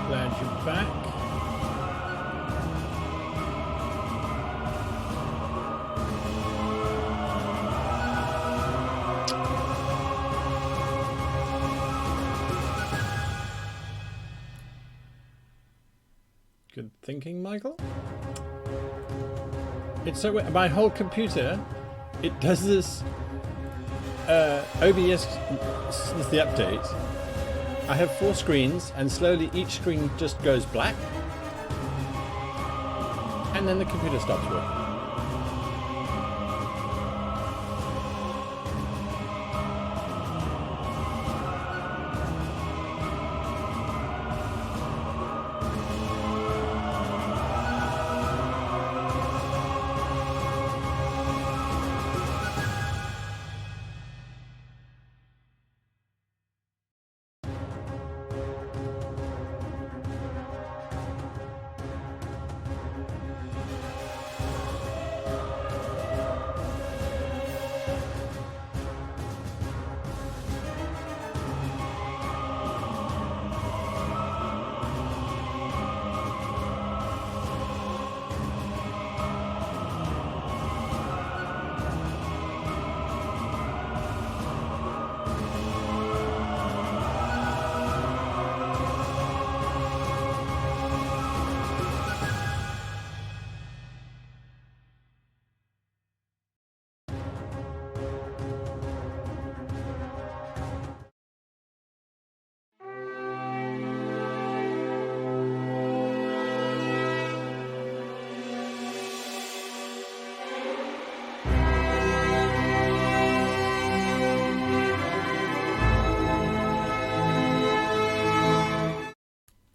Glad you're back. Good thinking, Michael. It's so weird. My whole computer, it does this. OBS since the update. I have 4 screens, and slowly each screen just goes black, and then the computer stops working.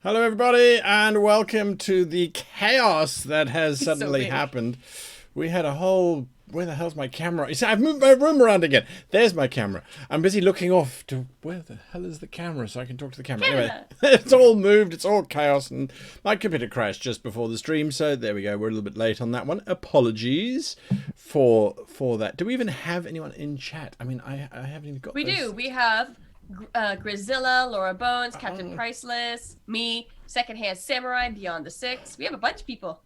Hello everybody and welcome to the chaos that has suddenly happened. We had a whole... Where the hell's my camera? You see, I've moved my room around again. There's my camera. I'm busy looking off to... Where the hell is the camera so I can talk to the camera? Anyway, it's all moved. It's all chaos and my computer crashed just before the stream. So there we go. We're a little bit late on that one. Apologies for that. Do we even have anyone in chat? I mean, I haven't even got We do. We have... Grizilla, Laura Bones, Captain Priceless, me, Secondhand Samurai, Beyond the Six. We have a bunch of people.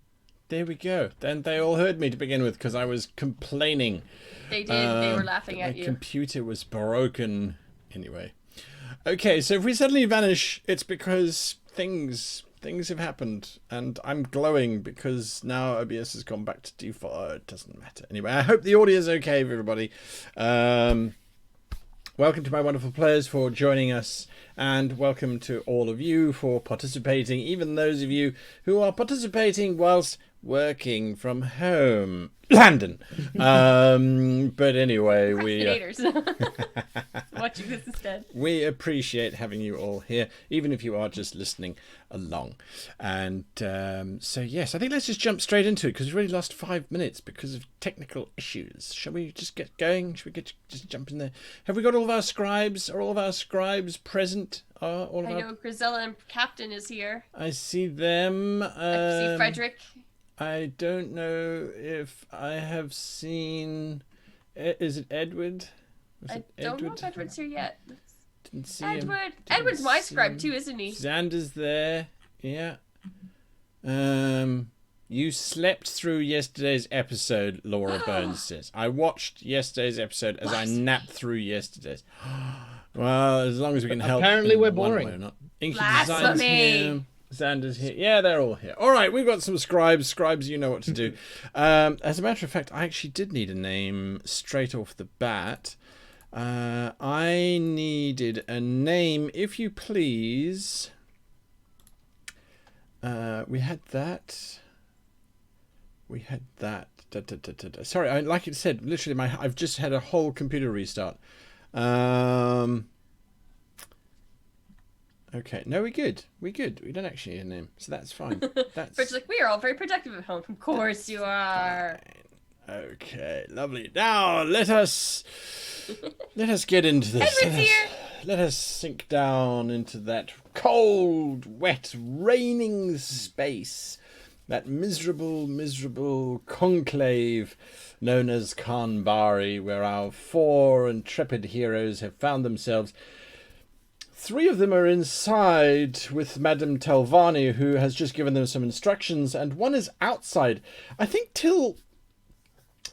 There we go. Then they all heard me to begin with because I was complaining. They did. They were laughing at you. My computer was broken. Anyway. Okay, so if we suddenly vanish, it's because things have happened. And I'm glowing because now OBS has gone back to default. Oh, it doesn't matter. Anyway, I hope the audio is okay, everybody. Welcome to my wonderful players for joining us, and welcome to all of you for participating, even those of you who are participating whilst working from home. London. But anyway, watching this instead. We appreciate having you all here, even if you are just listening along. And so yes, I think let's just jump straight into it because we've already lost 5 minutes because of technical issues. Shall we just get going? Shall we just jump in there? Have we got all of our scribes? Are all of our scribes present? I know Grizella and Captain is here. I see them. I see Frederick. I don't know if I have seen... Is it Edward? I don't know if Edward's here yet. Didn't see Edward. him. Edward's my scribe too, isn't he? Xander's there. Yeah. You slept through yesterday's episode, Laura Burns says. I watched yesterday's episode as I napped through yesterday's. Well, as long as we can help. Apparently we're boring. Or not. Inky Blasphemy. Design's here. Xander's here. Yeah, they're all here. All right, we've got some scribes. Scribes, you know what to do. As a matter of fact, I actually did need a name straight off the bat. I needed a name, if you please. We had that. Sorry, like it said, literally, I've just had a whole computer restart. Okay, no, we're good. We don't actually need a name, so that's fine. Fred's like, we are all very productive at home. Of course you are. Fine. Okay, lovely. Now let us get into this. Let us sink down into that cold, wet, raining space. That miserable conclave known as Con Bari, where our 4 intrepid heroes have found themselves Three of them are inside with Madame Talavani, who has just given them some instructions, and one is outside. I think, Till,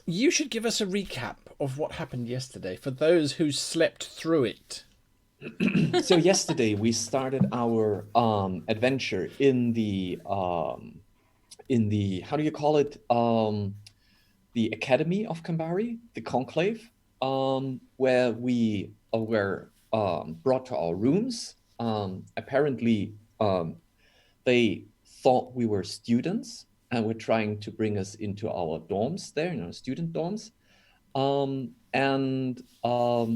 you should give us a recap of what happened yesterday for those who slept through it. So yesterday we started our adventure in the how do you call it, the Academy of Con Bari, the conclave, where we were brought to our rooms. Apparently, they thought we were students and were trying to bring us into our dorms there, student dorms.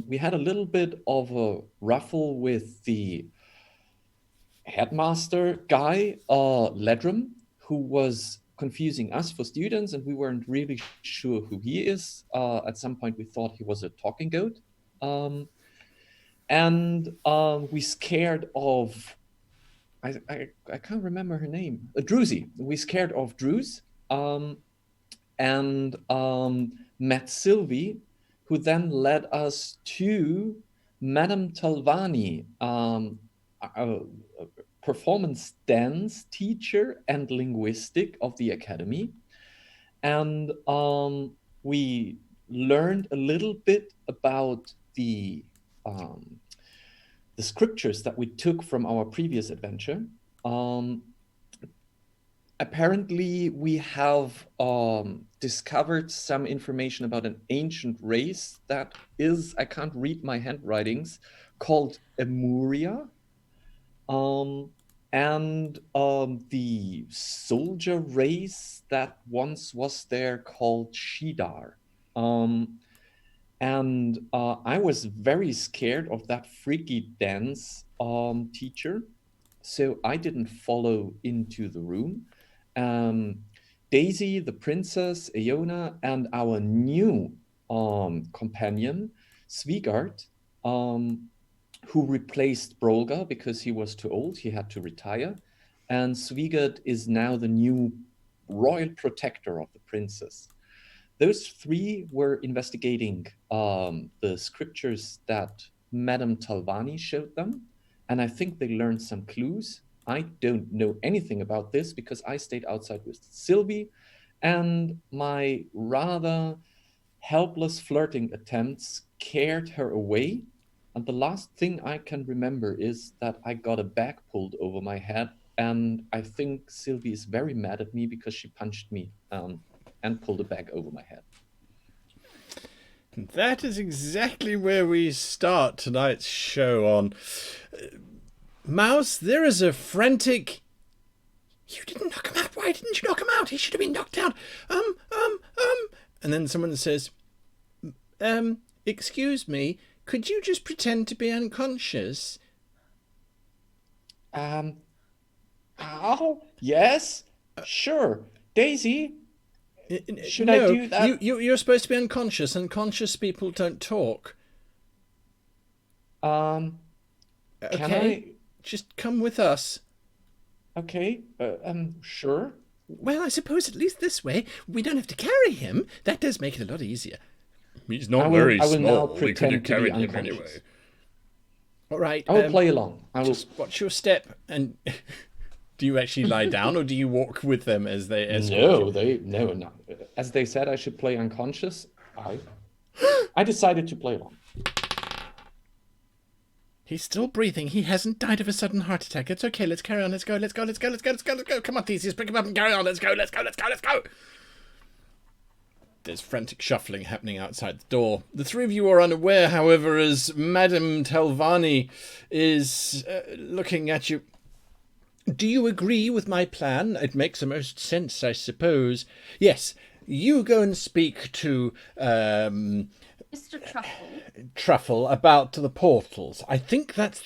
We had a little bit of a ruffle with the headmaster guy, Ledrum, who was confusing us for students, and we weren't really sure who he is. At some point, we thought he was a talking goat. We scared of, I can't remember her name, Druzy. We scared of Druz, met Sylvie, who then led us to Madame Talavani, a performance dance teacher and linguistic of the academy. And we learned a little bit about the scriptures that we took from our previous adventure. Apparently, we have discovered some information about an ancient race that is, I can't read my handwritings, called Ammuria. The soldier race that once was there called Shidar. I was very scared of that freaky dance teacher, so I didn't follow into the room. Daisy, the princess, Iona, and our new companion, Svigard, who replaced Brolga because he was too old, he had to retire. And Svigard is now the new royal protector of the princess. Those three were investigating the scriptures that Madame Talavani showed them, and I think they learned some clues. I don't know anything about this because I stayed outside with Sylvie, and my rather helpless flirting attempts carried her away. And the last thing I can remember is that I got a bag pulled over my head, and I think Sylvie is very mad at me because she punched me and pulled a bag over my head. That is exactly where we start tonight's show on. Mouse, there is a frantic... You didn't knock him out. Why didn't you knock him out? He should have been knocked out. And then someone says, excuse me, could you just pretend to be unconscious? Oh, yes, sure. Daisy, should I do that? You're supposed to be unconscious. Unconscious people don't talk. Okay. Can I... Just come with us. Okay, sure. Well, I suppose at least this way we don't have to carry him. That does make it a lot easier. He's not very small. Now pretend to carry him anyway. All right. I will play along. Just watch your step. And do you actually lie down, or do you walk with them as they escort you? No. As they said, I should play unconscious. I decided to play along. He's still breathing. He hasn't died of a sudden heart attack. It's okay. Let's carry on. Let's go. Come on, Theseus. Pick him up and carry on. Let's go. There's frantic shuffling happening outside the door. The three of you are unaware, however, as Madame Talavani is looking at you. Do you agree with my plan? It makes the most sense, I suppose. Yes. You go and speak to... Mr. Truffle. Truffle about the portals. I think that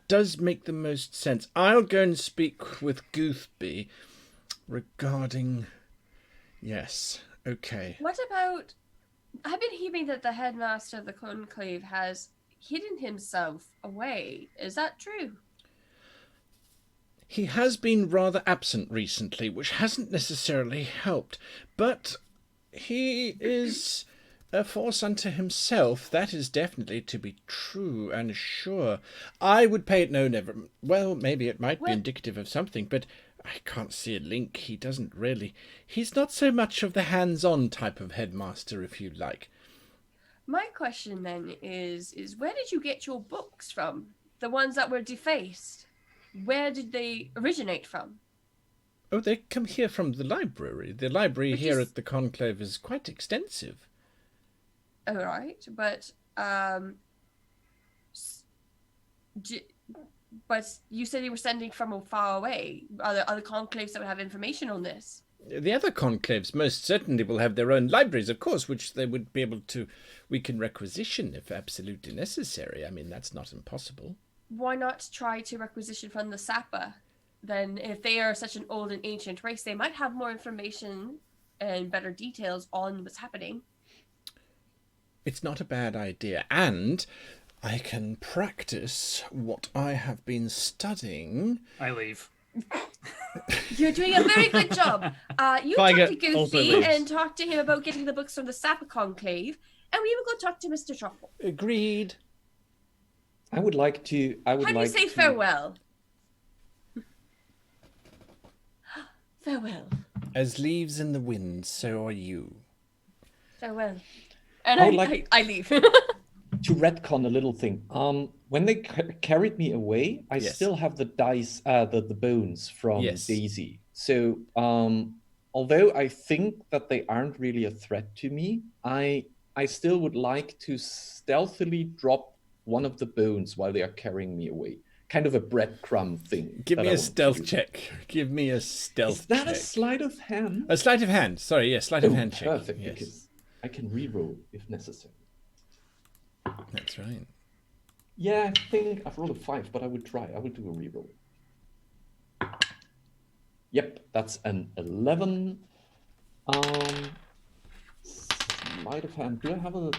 does make the most sense. I'll go and speak with Goothby regarding... Yes, okay. What about... I've been hearing that the headmaster of the conclave has hidden himself away. Is that true? He has been rather absent recently, which hasn't necessarily helped, but he is... A force unto himself, that is definitely to be true and sure. I would pay it no never. Well, maybe it might be indicative of something, but I can't see a link. He doesn't really. He's not so much of the hands-on type of headmaster, if you like. My question then is where did you get your books from? The ones that were defaced? Where did they originate from? Oh, they come here from the library. The library here at the Conclave is quite extensive. All right, but you said you were sending from far away. Are there other conclaves that would have information on this? The other conclaves most certainly will have their own libraries, of course, which they would be able to. We can requisition if absolutely necessary. I mean, that's not impossible. Why not try to requisition from the Sapa? Then, if they are such an old and ancient race, they might have more information and better details on what's happening. It's not a bad idea, and I can practice what I have been studying. I leave. You're doing a very good job. You talk to Goofy and talk to him about getting the books from the Sapa Conclave, and we will go talk to Mr. Truffle. Agreed. I would like to. How do you say farewell? Farewell. As leaves in the wind, so are you. Farewell. And I leave. To retcon a little thing. When they carried me away, I still have the dice, the bones from Daisy. So, although I think that they aren't really a threat to me, I still would like to stealthily drop one of the bones while they are carrying me away. Kind of a breadcrumb thing. Give me a stealth check. Give me a stealth check. Is that a sleight of hand? A sleight of hand. Sorry, yes, sleight of hand check. Perfect, yes. because I can reroll if necessary. That's right. Yeah, I think I've rolled a 5, but I would try. I would do a reroll. Yep, that's an 11. Sleight of hand. Do I have a?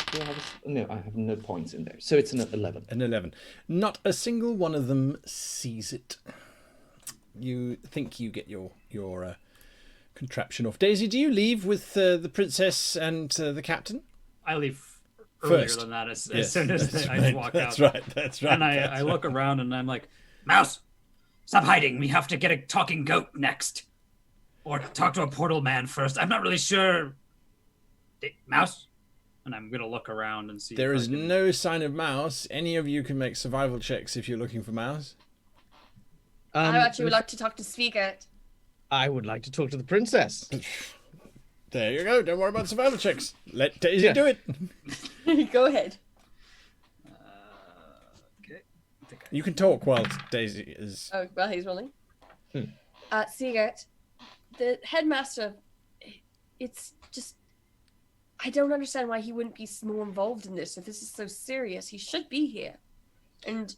No, I have no points in there. So it's an 11. An 11. Not a single one of them sees it. You think you get your contraption off. Daisy, do you leave with the princess and the captain? I leave earlier First. than that as soon as I just walk out. That's right. And I look around and I'm like, Mouse, stop hiding. We have to get a talking goat next. Or talk to a portal man first. I'm not really sure. Mouse? And I'm going to look around and see. There is no sign of Mouse. Any of you can make survival checks if you're looking for Mouse. I actually would like to talk to Svigert. I would like to talk to the princess. There you go. Don't worry about survival checks. Let Daisy do it. Go ahead. Okay. You can talk while Daisy is... Oh, well, he's rolling. Svigert, the headmaster, it's just... I don't understand why he wouldn't be more involved in this. If this is so serious, he should be here. And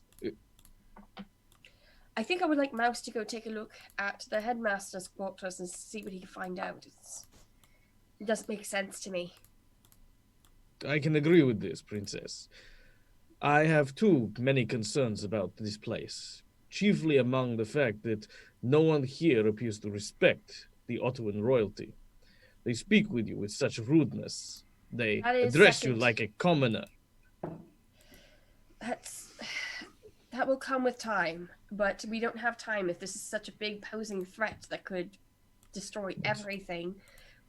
I think I would like Mouse to go take a look at the headmaster's quarters and see what he can find out. It doesn't make sense to me. I can agree with this, princess. I have too many concerns about this place, chiefly among the fact that no one here appears to respect the Ottoman royalty. They speak with you with such rudeness. They address you like a commoner. That will come with time, but we don't have time if this is such a big posing threat that could destroy everything.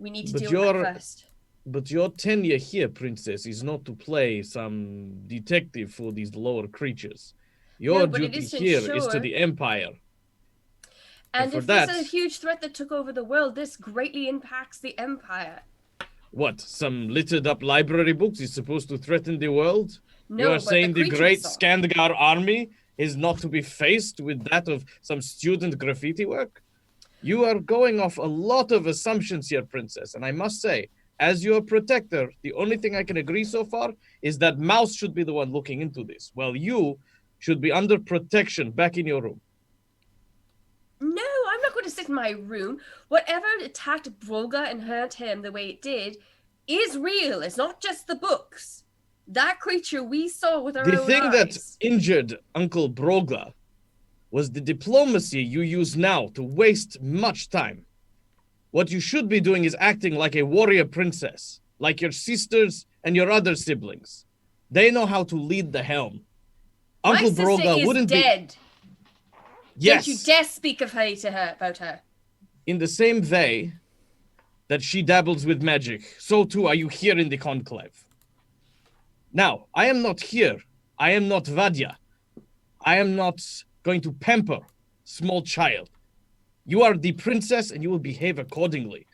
We need to deal with that first. But your tenure here, princess, is not to play some detective for these lower creatures. Your duty here is to the Empire. And if this is a huge threat that took over the world, this greatly impacts the Empire. What, some littered up library books is supposed to threaten the world? No, you are saying the great Skandgar army is not to be faced with that of some student graffiti work? You are going off a lot of assumptions here, princess, and I must say, as your protector, the only thing I can agree so far is that Mouse should be the one looking into this, while you should be under protection back in your room. No, I'm not going to sit in my room. Whatever attacked Brolga and hurt him the way it did is real. It's not just the books. That creature we saw with our own eyes. The thing that injured Uncle Brolga was the diplomacy you use now to waste much time. What you should be doing is acting like a warrior princess, like your sisters and your other siblings. They know how to lead the helm. Uncle My sister Broga is wouldn't dead. be. Yes. Don't you dare speak of her to her about her. In the same way that she dabbles with magic, so too are you here in the conclave. Now, I am not here. I am not Vadya. I am not going to pamper small child. You are the princess and you will behave accordingly.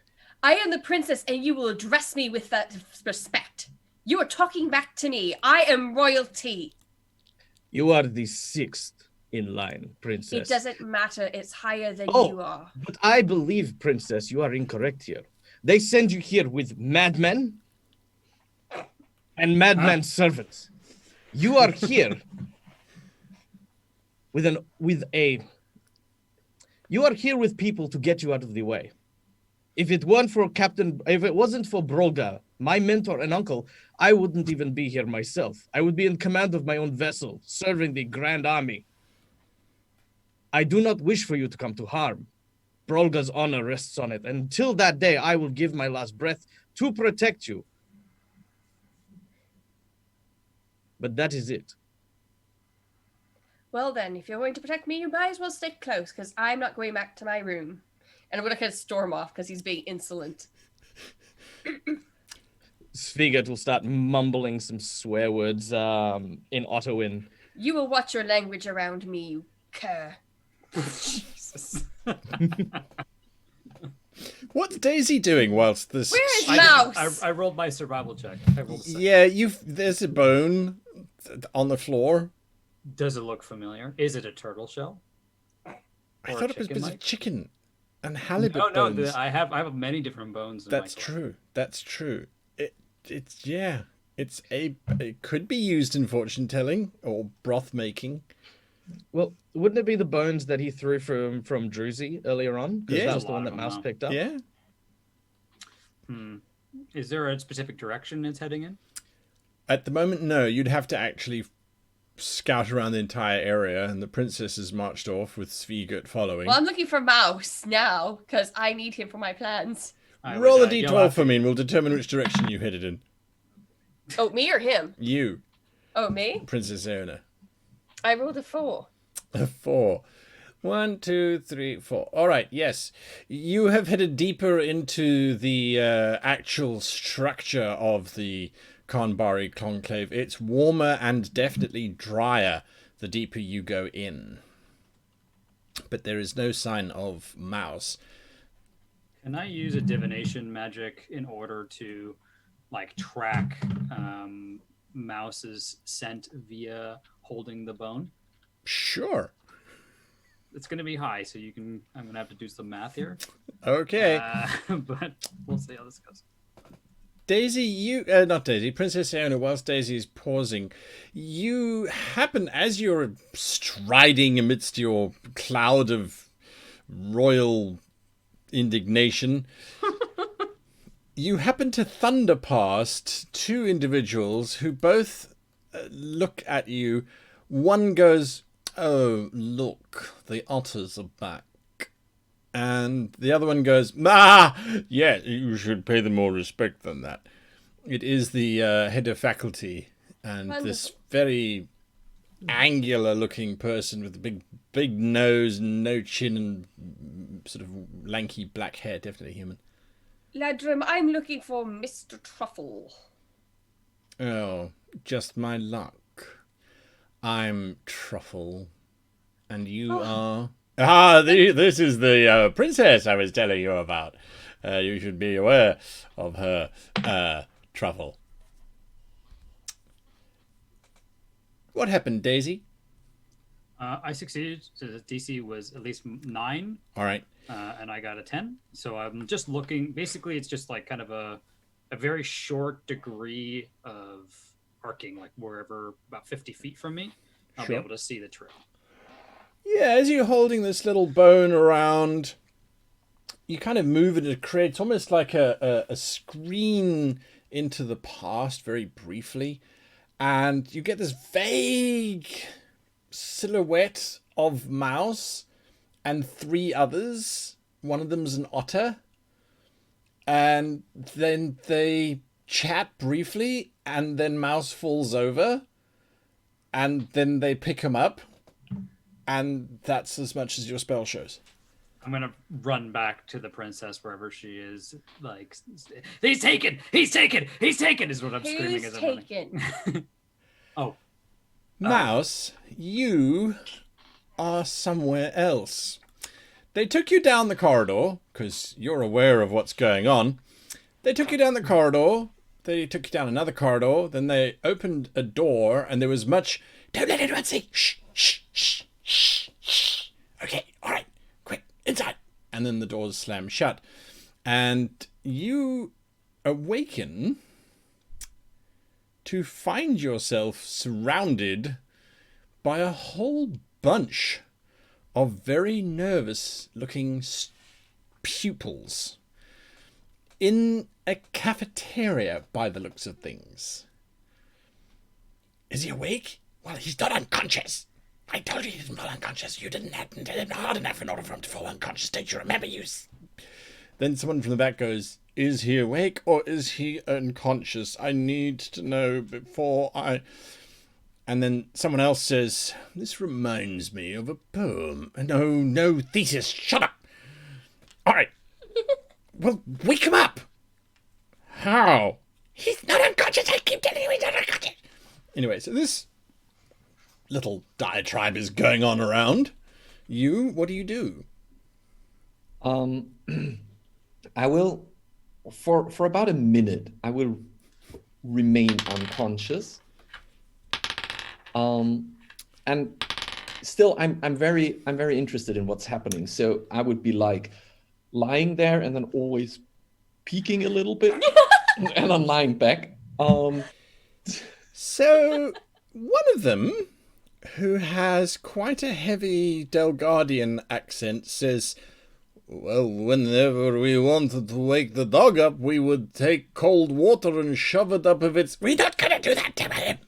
I am the princess and you will address me with that respect. You are talking back to me. I am royalty. You are the 6th in line, princess. It doesn't matter. It's higher than you are. But I believe, princess, you are incorrect here. They send you here with madmen and madman servants. You are here you are here with people to get you out of the way. If it wasn't for Brolga, my mentor and uncle, I wouldn't even be here myself. I would be in command of my own vessel, serving the Grand Army. I do not wish for you to come to harm. Brolga's honor rests on it. Until that day, I will give my last breath to protect you. But that is it. Well then, if you're going to protect me, you might as well stick close, because I'm not going back to my room. And I'm going to kind of storm off, because he's being insolent. Svigat will start mumbling some swear words in Ottoman. You will watch your language around me, you cur. Jesus. What's Daisy doing whilst this? Where is Mouse? I rolled my survival check. Yeah, there's a bone on the floor. Does it look familiar? Is it a turtle shell? I thought it was a bit of chicken and halibut No, bones. I have many different bones. That's true. That's true. It could be used in fortune telling or broth making. Well, wouldn't it be the bones that he threw from Druzy earlier on? Because that was the one that Mouse picked up. Yeah. Is there a specific direction it's heading in? At the moment, no. You'd have to actually scout around the entire area, and the princess has marched off with Svigat following. Well, I'm looking for Mouse now, because I need him for my plans. Roll a d12 for me, and we'll determine which direction you headed in. Oh, me or him? You. Oh, me? Princess Aona. I rolled a 4. A 4. 1, 2, 3, 4. All right, yes. You have headed deeper into the actual structure of the Con Bari conclave. It's warmer and definitely drier the deeper you go in. But there is no sign of Mouse. Can I use a divination magic in order to track Mouse's scent via holding the bone? Sure. It's going to be high, so I'm going to have to do some math here. Okay. But we'll see how this goes. Daisy, Princess Aona, whilst Daisy is pausing, you happen, as you're striding amidst your cloud of royal indignation, you happen to thunder past 2 individuals who both look at you. One goes, "Oh, look, the otters are back." And the other one goes, "Ah, yeah, you should pay them more respect than that." It is the head of faculty, and this very angular-looking person with a big nose, no chin, and sort of lanky black hair, definitely human. Ladrim, I'm looking for Mr. Truffle. Oh, just my luck. I'm Truffle, and you are... this is the princess I was telling you about. You should be aware of her, Truffle. What happened, Daisy? I succeeded. So the DC was at least 9. All right. And I got a 10. So I'm just looking. Basically, it's just kind of a very short degree of arcing, wherever about 50 feet from me, I'll be able to see the trail. Yeah, as you're holding this little bone around, you kind of move it. It creates almost like a screen into the past very briefly. And you get this vague silhouette of Mouse and 3 others. One of them's an otter. And then they chat briefly, and then Mouse falls over, and then they pick him up, and that's as much as your spell shows. I'm gonna run back to the princess wherever she is. Like, he's taken! He's taken! He's taken! Is what I'm screaming as I'm running. Oh. Mouse, you are somewhere else. They took you down the corridor, because you're aware of what's going on. They took you down the corridor, they took you down another corridor, then they opened a door, and there was much, "Don't let anyone see! Shh, shh, shh, shh, shh. Okay, all right, quick, inside." And then the doors slam shut. And you awaken to find yourself surrounded by a whole bunch of very nervous-looking pupils in a cafeteria, by the looks of things. Is he awake? Well, he's not unconscious. I told you he's not unconscious. You didn't hit him hard enough in order for him to fall unconscious. Don't you remember, you? Then someone from the back goes, "Is he awake or is he unconscious? I need to know before I..." And then someone else says, "This reminds me of a poem." No, thesis. Shut up. All right. Well, wake him up. How? He's not unconscious. I keep telling you he's not unconscious. Anyway, so this little diatribe is going on around. What do you do? I will, for about a minute, I will remain unconscious. And still, I'm very interested in what's happening. So I would be like lying there and then always peeking a little bit, and then lying back. So one of them, who has quite a heavy Delgardian accent, says, "Well, whenever we wanted to wake the dog up, we would take cold water and shove it up if it's..." "We're not gonna do that to him.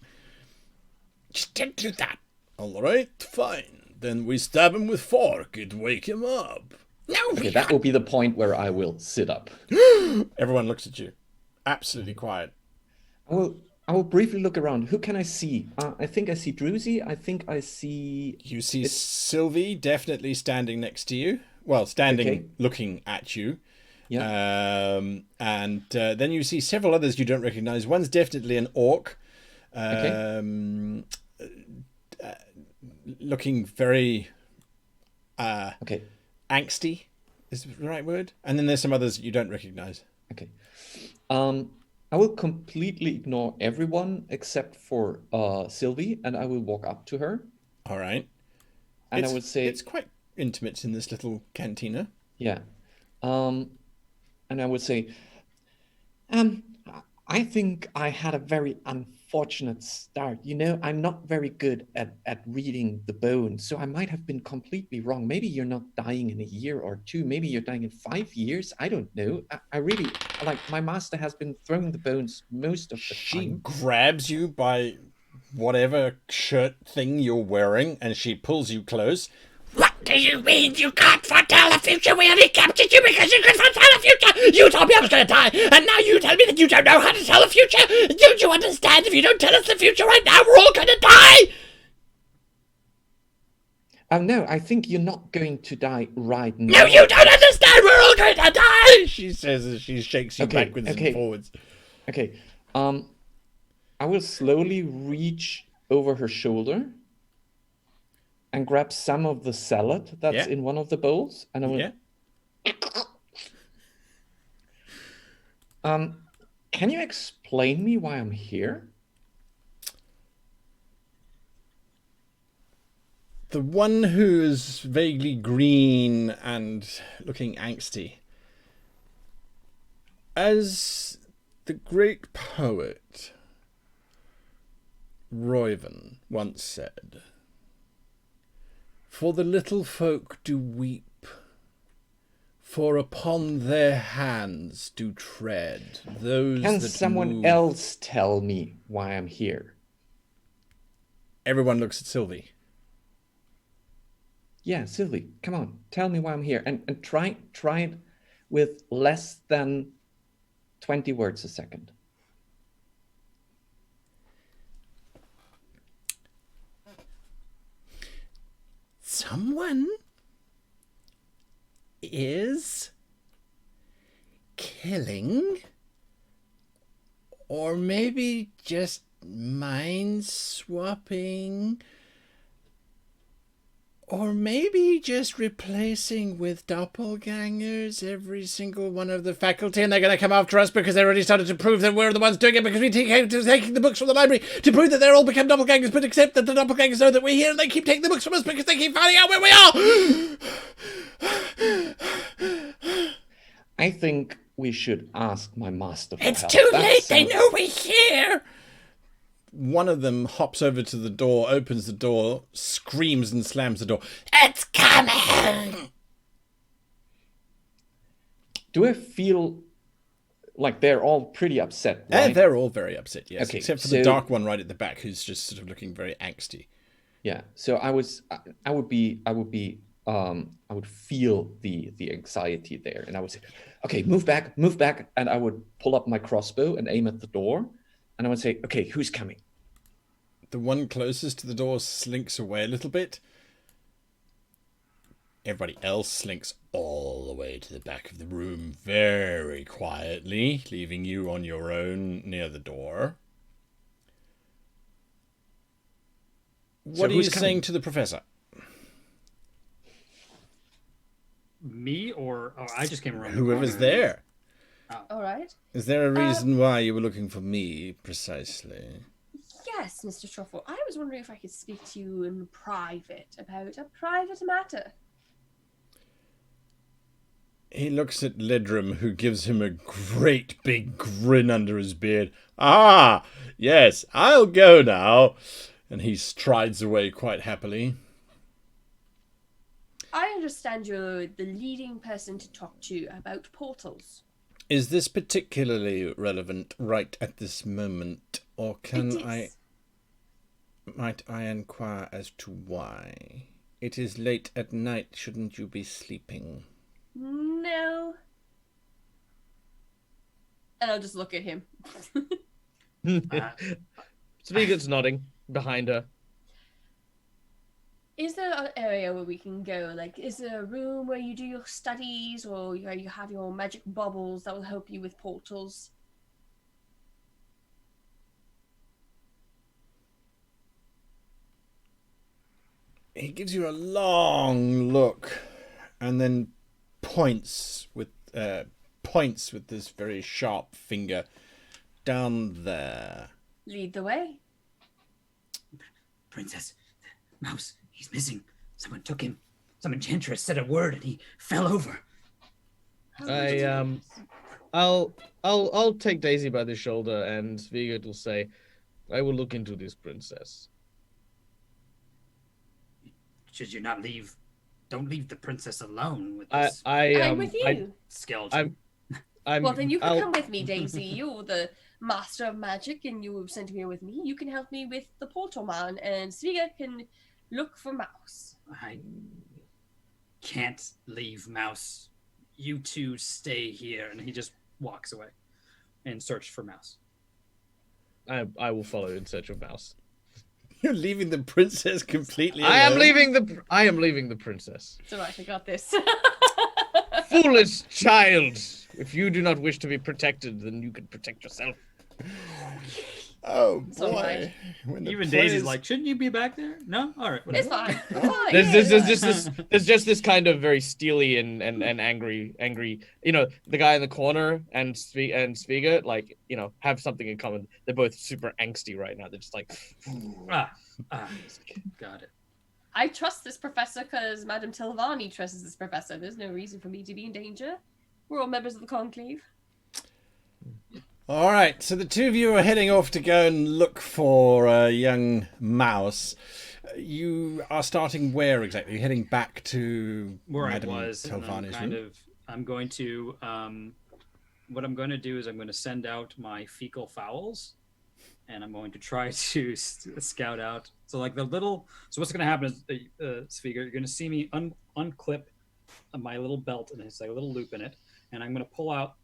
Just don't do that." "All right, fine. Then we stab him with fork. It'd wake him up." "No, okay, that will be the point where I will sit up. Everyone looks at you. Absolutely quiet. I will briefly look around. Who can I see? I think I see Druzy. I think I see... You see Sylvie definitely standing next to you. Well, standing, looking at you. Yeah. And then you see several others you don't recognize. One's definitely an orc. Looking very angsty is the right word. And then there's some others you don't recognize. Okay. I will completely ignore everyone except for Sylvie, and I will walk up to her. All right. And I would say... It's quite intimate in this little cantina. Yeah. And I would say, I think I had a very unfortunate start. You know, I'm not very good at reading the bones, so I might have been completely wrong. Maybe you're not dying in a year or two. Maybe you're dying in 5 years. I don't know. I really, like, my master has been throwing the bones most of the time. She grabs you by whatever shirt thing you're wearing, and she pulls you close. "What do you mean you can't foretell the future? We only captured you because you could foretell the future! You told me I was going to die, and now you tell me that you don't know how to tell the future? Don't you understand? If you don't tell us the future right now, we're all going to die!" No, I think you're not going to die right now. "No, you don't understand! We're all going to die!" she says as she shakes you backwards and forwards. Okay. I will slowly reach over her shoulder and grab some of the salad that's in one of the bowls, and I will... Can you explain me why I'm here? The one who's vaguely green and looking angsty. As the great poet Roivan once said, "For the little folk do weep, for upon their hands do tread those Can that someone move." else tell me why I'm here? Everyone looks at Sylvie. Yeah, Sylvie, come on, tell me why I'm here. And try it with less than 20 words a second. someone is killing, or maybe just mind swapping, or maybe just replacing with doppelgangers every single one of the faculty, and they're going to come after us because they already started to prove that we're the ones doing it because we keep taking the books from the library to prove that they're all become doppelgangers, but except that the doppelgangers know that we're here and they keep taking the books from us because they keep finding out where we are! I think we should ask my master for It's help. too That late! They sounds- know we're here! One of them hops over to the door, opens the door, screams and slams the door. It's coming! Do I feel like they're all pretty upset, right? They're all very upset, yes. Okay, Except for so- the dark one right at the back, who's just sort of looking very angsty. Yeah. So I would feel the anxiety there, and I would say, okay, move back, and I would pull up my crossbow and aim at the door, and I would say, okay, who's coming? The one closest to the door slinks away a little bit. Everybody else slinks all the way to the back of the room very quietly, leaving you on your own near the door. What are you saying to the professor? Me or I just came around. Whoever's there. All right. Is there a reason why you were looking for me precisely? Yes, Mr. Truffle. I was wondering if I could speak to you in private about a private matter. He looks at Ledrum, who gives him a great big grin under his beard. Ah, yes, I'll go now. And he strides away quite happily. I understand you're the leading person to talk to about portals. Is this particularly relevant right at this moment, or might I inquire as to why? It is late at night, shouldn't you be sleeping? No. And I'll just look at him. Sveigut's nodding behind her. Is there an area where we can go? Like, is there a room where you do your studies, or where you have your magic baubles that will help you with portals? He gives you a long look, and then points with this very sharp finger down there. Lead the way. Princess, Mouse, he's missing. Someone took him. Some enchantress said a word and he fell over. I'll take Daisy by the shoulder, and Sveigut will say, I will look into this, princess. Should you not leave? Don't leave the princess alone with this I'm with you. skeleton. Well, then you can come with me, Daisy. You're the master of magic, and you were sent here with me. You can help me with the portal man, and Sveigut can look for Mouse. I can't leave Mouse. You two stay here. And he just walks away and searches for Mouse. I will follow in search of Mouse. You're leaving the princess completely alone. I am leaving the princess. It's alright, I got this. Foolish child! If you do not wish to be protected, then you can protect yourself. Oh boy! alright. Even Daisy's like, shouldn't you be back there? No, all right. It's Whatever. fine. It's fine. There's just this kind of very steely and angry. You know, the guy in the corner and Sveigut, like, you know, have something in common. They're both super angsty right now. They're just like, Got it. I trust this professor because Madame Talavani trusts this professor. There's no reason for me to be in danger. We're all members of the conclave. All right, so the two of you are heading off to go and look for a young Mouse. You are starting where exactly? You're heading back to Where Madame I was. And Talvani's room? I'm going to. What I'm going to do is I'm going to send out my fecal fowls, and I'm going to try to scout out. So like the little. So what's going to happen is, Sveigut, you're going to see me unclip my little belt, and it's like a little loop in it, and I'm going to pull out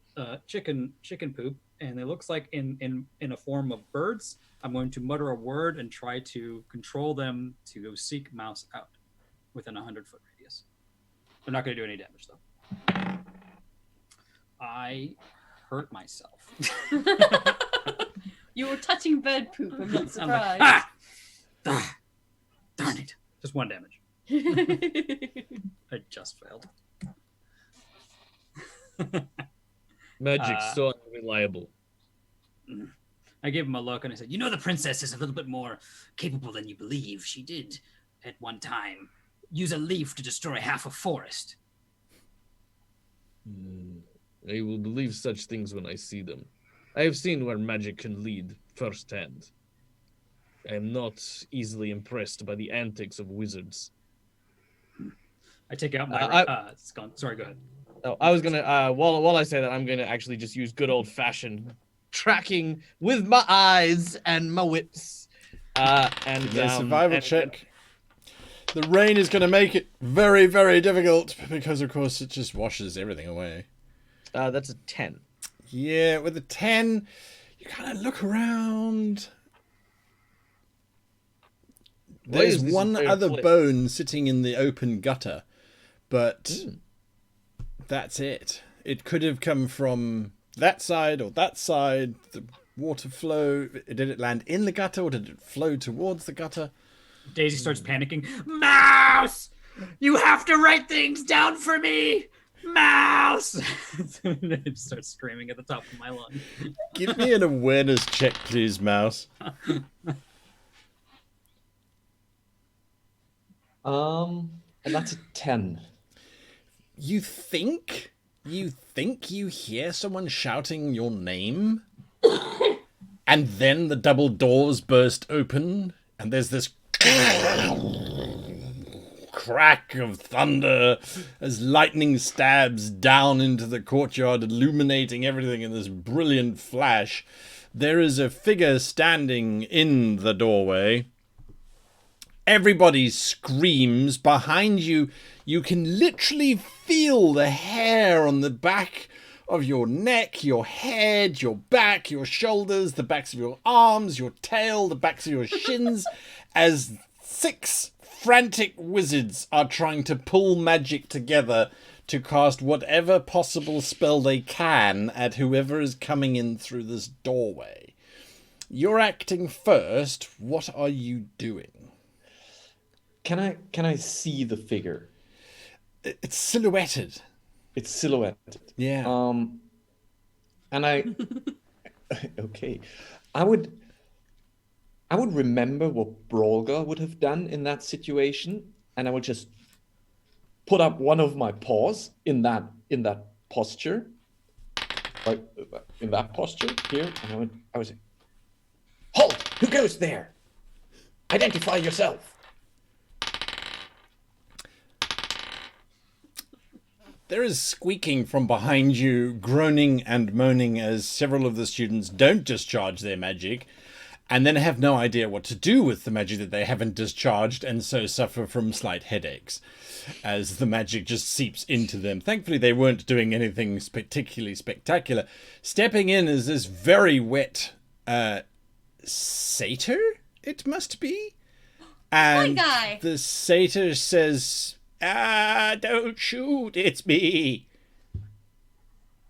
chicken poop, and it looks like in a form of birds. I'm going to mutter a word and try to control them to go seek Mouse out within 100-foot radius. They're not going to do any damage, though. I hurt myself. You were touching bird poop. I'm not I'm like, surprised. Darn it. Just 1 damage. I just failed. Magic's so unreliable. I gave him a look and I said, the princess is a little bit more capable than you believe. She did, at one time, use a leaf to destroy half a forest. I will believe such things when I see them. I have seen where magic can lead firsthand. I am not easily impressed by the antics of wizards. I take out my... it's gone. Sorry, go ahead. Oh, I was gonna, while I say that, I'm gonna actually just use good old-fashioned tracking with my eyes and my wits. And a survival check. The rain is going to make it very, very difficult because, of course, it just washes everything away. That's a 10. Yeah, with a 10, you kind of look around. There's one other bone sitting in the open gutter, but that's it. It could have come from that side or that side. The water flow, did it land in the gutter or did it flow towards the gutter? Daisy starts panicking. Mouse! You have to write things down for me! Mouse! It starts screaming at the top of my lungs. Give me an awareness check, please, Mouse. And that's a 10. You think you hear someone shouting your name? And then the double doors burst open, and there's this crack of thunder as lightning stabs down into the courtyard, illuminating everything in this brilliant flash. There is a figure standing in the doorway. Everybody screams. Behind you, you can literally feel the hair on the back of your neck, your head, your back, your shoulders, the backs of your arms, your tail, the backs of your shins, as 6 frantic wizards are trying to pull magic together to cast whatever possible spell they can at whoever is coming in through this doorway. You're acting first. What are you doing? Can I see the figure? It's silhouetted. It's silhouetted. Yeah. And I okay. I would remember what Brawlgar would have done in that situation, and I would just put up one of my paws in that posture. Like in that posture here, and I would say, "Halt! Who goes there? Identify yourself." There is squeaking from behind you, groaning and moaning as several of the students don't discharge their magic and then have no idea what to do with the magic that they haven't discharged and so suffer from slight headaches as the magic just seeps into them. Thankfully, they weren't doing anything particularly spectacular. Stepping in is this very wet satyr, it must be. And guy. The satyr says... don't shoot, it's me.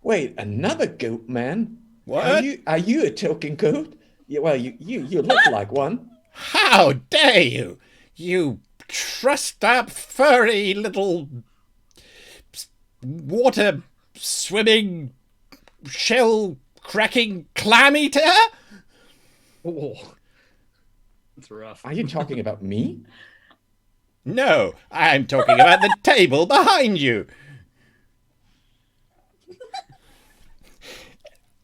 Wait, another goat man? What? Are you a talking goat? Yeah, well, you look like one. How dare you? You trussed up, furry little water swimming, shell cracking clam eater? Oh, That's rough. Are you talking about me? No, I'm talking about the table behind you.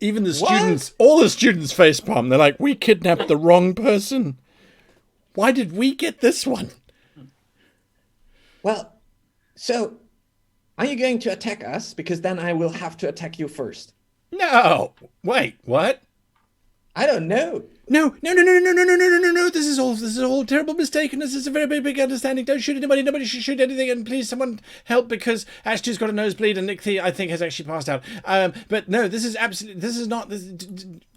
Even the students, all the students facepalm. They're like, we kidnapped the wrong person. Why did we get this one? Well, so are you going to attack us? Because then I will have to attack you first. No. Wait, what? I don't know. No. This is all a terrible mistake, and this is a very big understanding. Don't shoot anybody. Nobody should shoot anything, and please someone help because Ashton's got a nosebleed and Nick I think has actually passed out. But no, this is absolutely. This is not.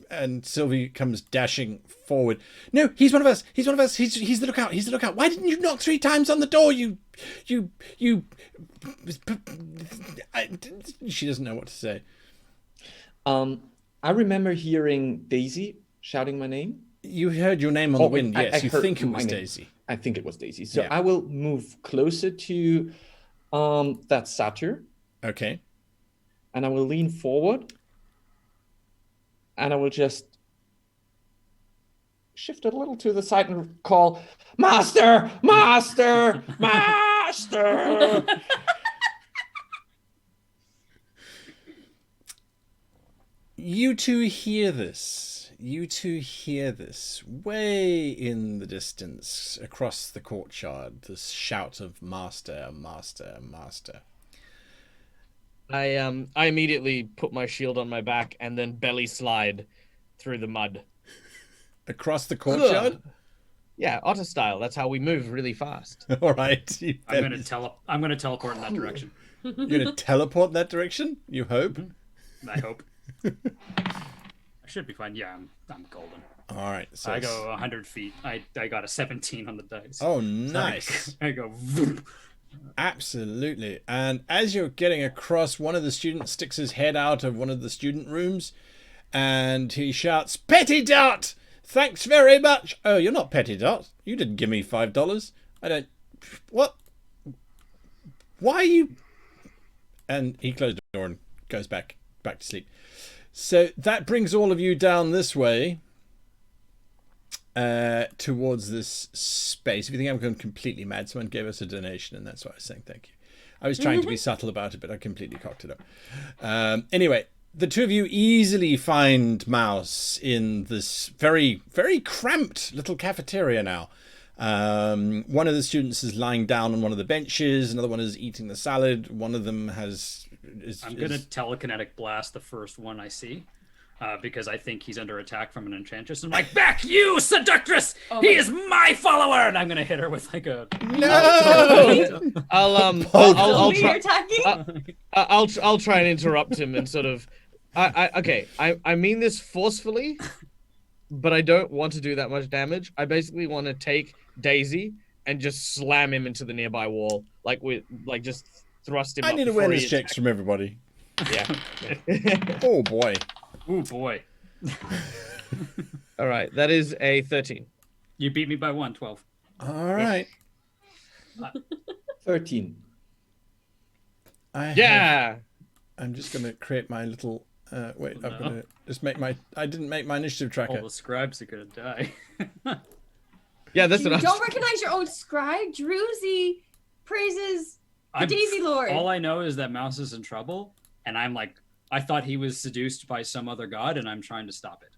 and Sylvie comes dashing forward. No, he's one of us. He's one of us. He's the lookout. He's the lookout. Why didn't you knock 3 times on the door? She doesn't know what to say. I remember hearing Daisy shouting my name. You heard your name on the wind. Yes, you think it was Daisy. I think it was Daisy. So I will move closer to that satyr. Okay. And I will lean forward. And I will just shift a little to the side and call, Master! Master! Master! You two hear this. You two hear this way in the distance across the courtyard. This shout of Master, Master, Master. I immediately put my shield on my back and then belly slide through the mud. Across the courtyard? Yeah, otter style. That's how we move really fast. All right. I'm gonna teleport in that direction. You're gonna teleport in that direction? You hope? I hope. I should be fine. Yeah, I'm golden. All right. So I go 100 feet. I got a 17 on the dice. Oh, nice. So I go. Absolutely. And as you're getting across, one of the students sticks his head out of one of the student rooms and he shouts, Petty Dot! Thanks very much. Oh, you're not Petty Dot. You didn't give me $5. I don't... What? Why are you... And he closed the door and goes back to sleep. So that brings all of you down this way towards this space. If you think I'm going completely mad, someone gave us a donation and that's why I was saying thank you. I was trying to be subtle about it, but I completely cocked it up. Anyway, the two of you easily find Mouse in this very, very cramped little cafeteria now. One of the students is lying down on one of the benches. Another one is eating the salad. One of them I'm going to telekinetic blast the first one I see. Because I think he's under attack from an enchantress. I'm like, back you, seductress! He is my follower! And I'm gonna hit her with like a... No! I'll try and interrupt him and sort of... I mean this forcefully, but I don't want to do that much damage. I basically want to take Daisy and just slam him into the nearby wall. Just thrust him up. I need awareness checks from everybody. Yeah. Oh, boy. Oh boy. All right, that is a 13. You beat me by 1, 12. All right. 13. I'm just going to create my little... wait, I've got to just make my... I didn't make my initiative tracker. All the scribes are going to die. Yeah, that's what I don't recognize your own scribe? Druzy praises the Daisy Lord. All I know is that Mouse is in trouble, and I'm like... I thought he was seduced by some other god, and I'm trying to stop it.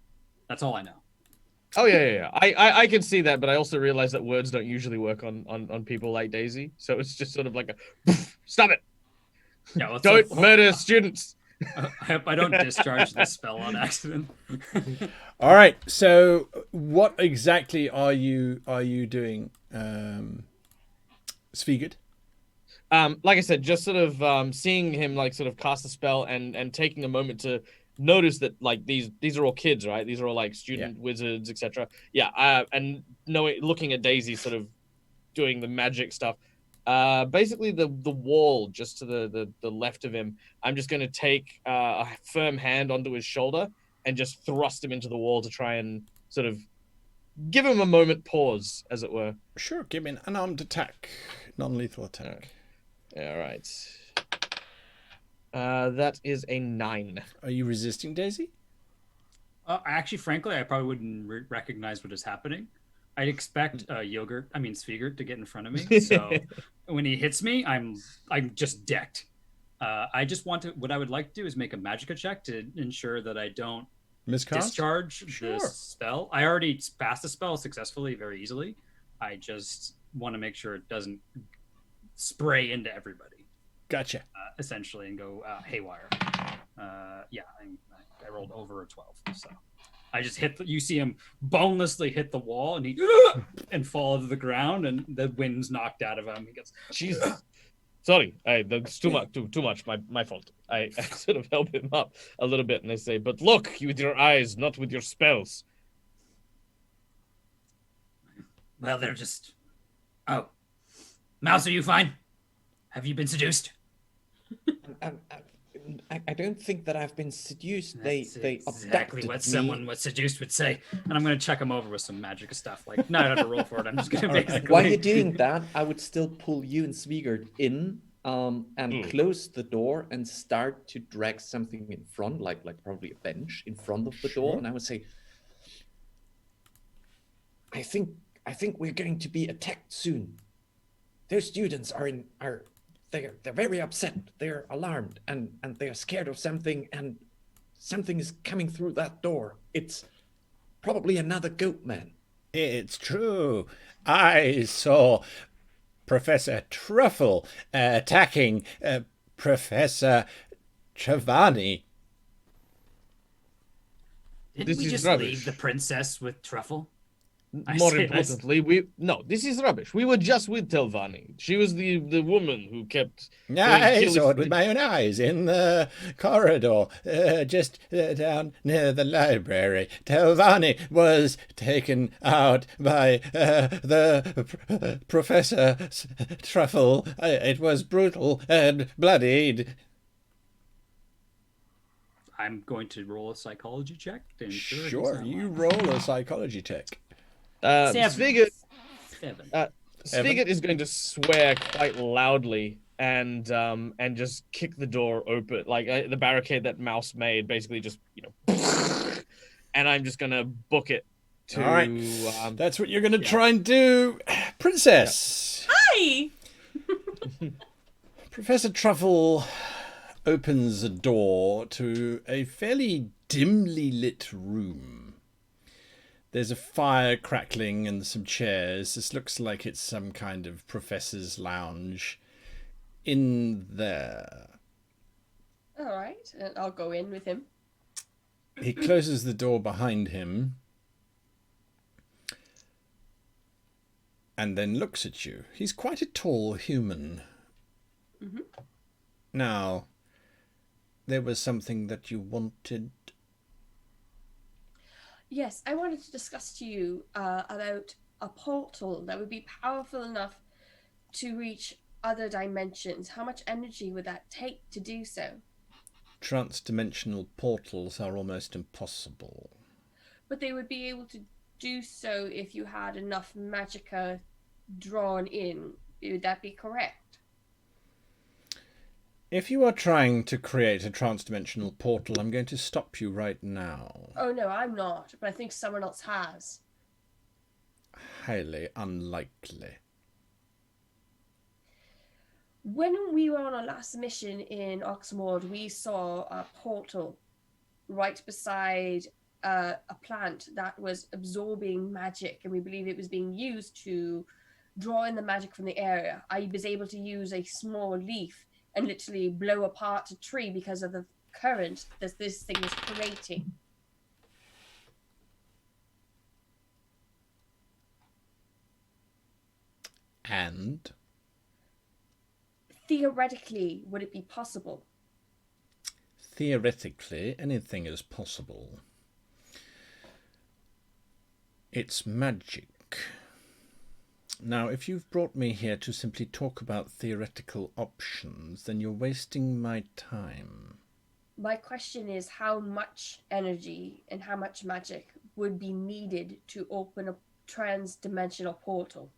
That's all I know. Oh, yeah. I can see that, but I also realize that words don't usually work on people like Daisy. So it's just sort of like a, stop it. Yeah, don't murder students. I hope I don't discharge the spell on accident. All right. So what exactly are you doing, Svigard? Like I said, just sort of seeing him like sort of cast a spell and taking a moment to notice that like these are all kids, right? These are all like student wizards, etc. Yeah, and looking at Daisy sort of doing the magic stuff. Basically the wall just to the left of him. I'm just going to take a firm hand onto his shoulder and just thrust him into the wall to try and sort of give him a moment pause, as it were. Sure, give me an unarmed attack, non-lethal attack. All right. That is a 9. Are you resisting, Daisy? Actually, frankly, I probably wouldn't recognize what is happening. I'd expect Svigard to get in front of me. So when he hits me, I'm just decked. I just want to. What I would like to do is make a magicka check to ensure that I don't discharge the spell. I already passed the spell successfully, very easily. I just want to make sure it doesn't spray into everybody. Gotcha. Essentially, and go haywire. I rolled over a 12, so I just you see him bonelessly hit the wall, and he and fall to the ground, and the wind's knocked out of him. He goes, Jesus. Sorry, that's too much. Too much. My fault. I sort of help him up a little bit, and I say, "But look with your eyes, not with your spells." Well, they're just. Oh, Mouse, are you fine? Have you been seduced? I don't think that I've been seduced. That's They exactly abducted what me. someone was seduced would say. And I'm going to check him over with some magic stuff. Like, not have to roll for it. I'm just going to basically. While you're doing that, I would still pull you and Svigert in and close the door and start to drag something in front, like probably a bench in front of the door. And I would say, I think we're going to be attacked soon. Those students they're very upset. They're alarmed and they're scared of something, and something is coming through that door. It's probably another goat man. It's true. I saw Professor Truffle attacking Professor Talavani. Didn't This we is just rubbish. leave the princess with Truffle? More importantly, this is rubbish. We were just with Talavani. She was the woman who kept. I saw it with my own eyes in the corridor, just down near the library. Talavani was taken out by the Professor Truffle. It was brutal and bloodied. I'm going to roll a psychology check to ensure he's Sure, not you lying. roll a psychology check. Svigert Seven. is going to swear quite loudly and just kick the door open, like the barricade that Mouse made, basically just and I'm just gonna book it to. All right, that's what you're going to try and do, Princess. Hi! Professor Truffle opens a door to a fairly dimly lit room. There's a fire crackling and some chairs. This looks like it's some kind of professor's lounge in there. All right, and I'll go in with him. He closes the door behind him and then looks at you. He's quite a tall human. Mm-hmm. Now, there was something that you wanted. Yes, I wanted to discuss to you about a portal that would be powerful enough to reach other dimensions. How much energy would that take to do so? Trans-dimensional portals are almost impossible. But they would be able to do so if you had enough magicka drawn in. Would that be correct? If you are trying to create a trans-dimensional portal, I'm going to stop you right now. Oh no, I'm not, but I think someone else has. Highly unlikely. When we were on our last mission in Oxmoord, we saw a portal right beside a plant that was absorbing magic, and we believe it was being used to draw in the magic from the area. I was able to use a small leaf and literally blow apart a tree because of the current that this thing was creating. And? Theoretically, would it be possible? Theoretically, anything is possible. It's magic. Now, if you've brought me here to simply talk about theoretical options, then you're wasting my time. My question is how much energy and how much magic would be needed to open a trans-dimensional portal?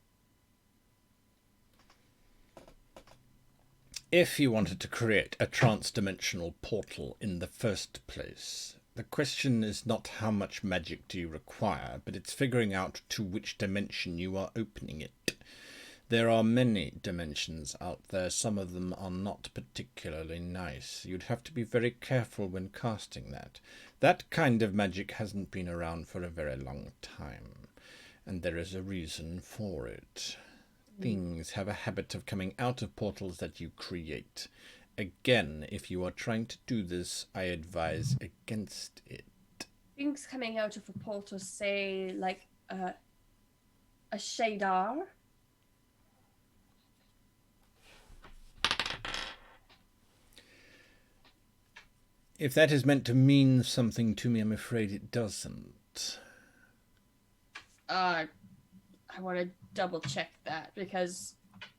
If you wanted to create a trans-dimensional portal in the first place, the question is not how much magic do you require, but it's figuring out to which dimension you are opening it. There are many dimensions out there. Some of them are not particularly nice. You'd have to be very careful when casting that. That kind of magic hasn't been around for a very long time, and there is a reason for it. Things have a habit of coming out of portals that you create. Again, if you are trying to do this, I advise against it. Things coming out of a portal, say, like a shadar? If that is meant to mean something to me, I'm afraid it doesn't. I want to double check that because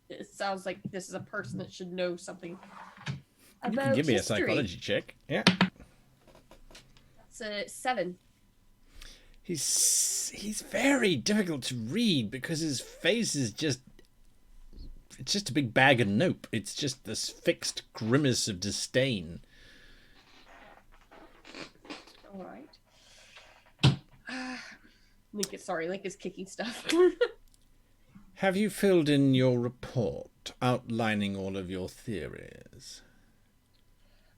it sounds like this is a person that should know something about You can give me history. a psychology check. Yeah. That's a 7. He's very difficult to read because his face is just... It's just a big bag of nope. It's just this fixed grimace of disdain. All right. Link is kicking stuff. Have you filled in your report outlining all of your theories?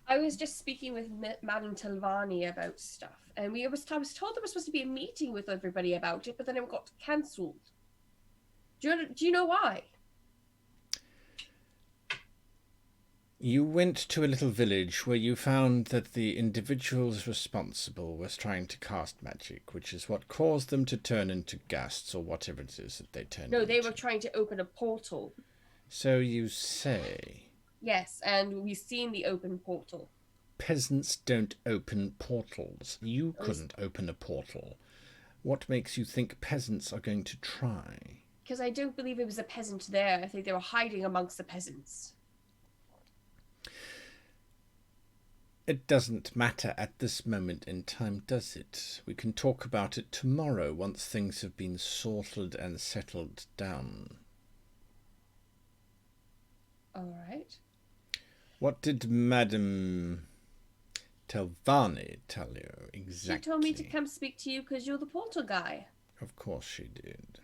I was just speaking with Madame Talavani about stuff, and I was told there was supposed to be a meeting with everybody about it, but then it got cancelled. Do you know why? You went to a little village where you found that the individuals responsible was trying to cast magic, which is what caused them to turn into ghasts or whatever it is that they turned into. No, they were trying to open a portal. So you say. Yes, and we've seen the open portal. Peasants don't open portals. You couldn't open a portal. What makes you think peasants are going to try? Because I don't believe it was a peasant there. I think they were hiding amongst the peasants. It doesn't matter at this moment in time, does it? We can talk about it tomorrow once things have been sorted and settled down. All right. What did Madame Talavani tell you exactly? She told me to come speak to you because you're the portal guy. Of course she did.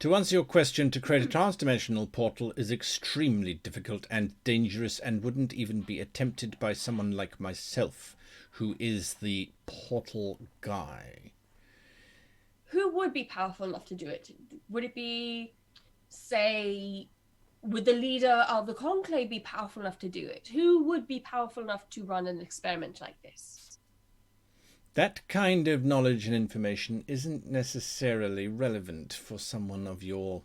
To answer your question, to create a transdimensional portal is extremely difficult and dangerous and wouldn't even be attempted by someone like myself, who is the portal guy. Who would be powerful enough to do it? Would it be, say, would the leader of the conclave be powerful enough to do it? Who would be powerful enough to run an experiment like this? That kind of knowledge and information isn't necessarily relevant for someone of your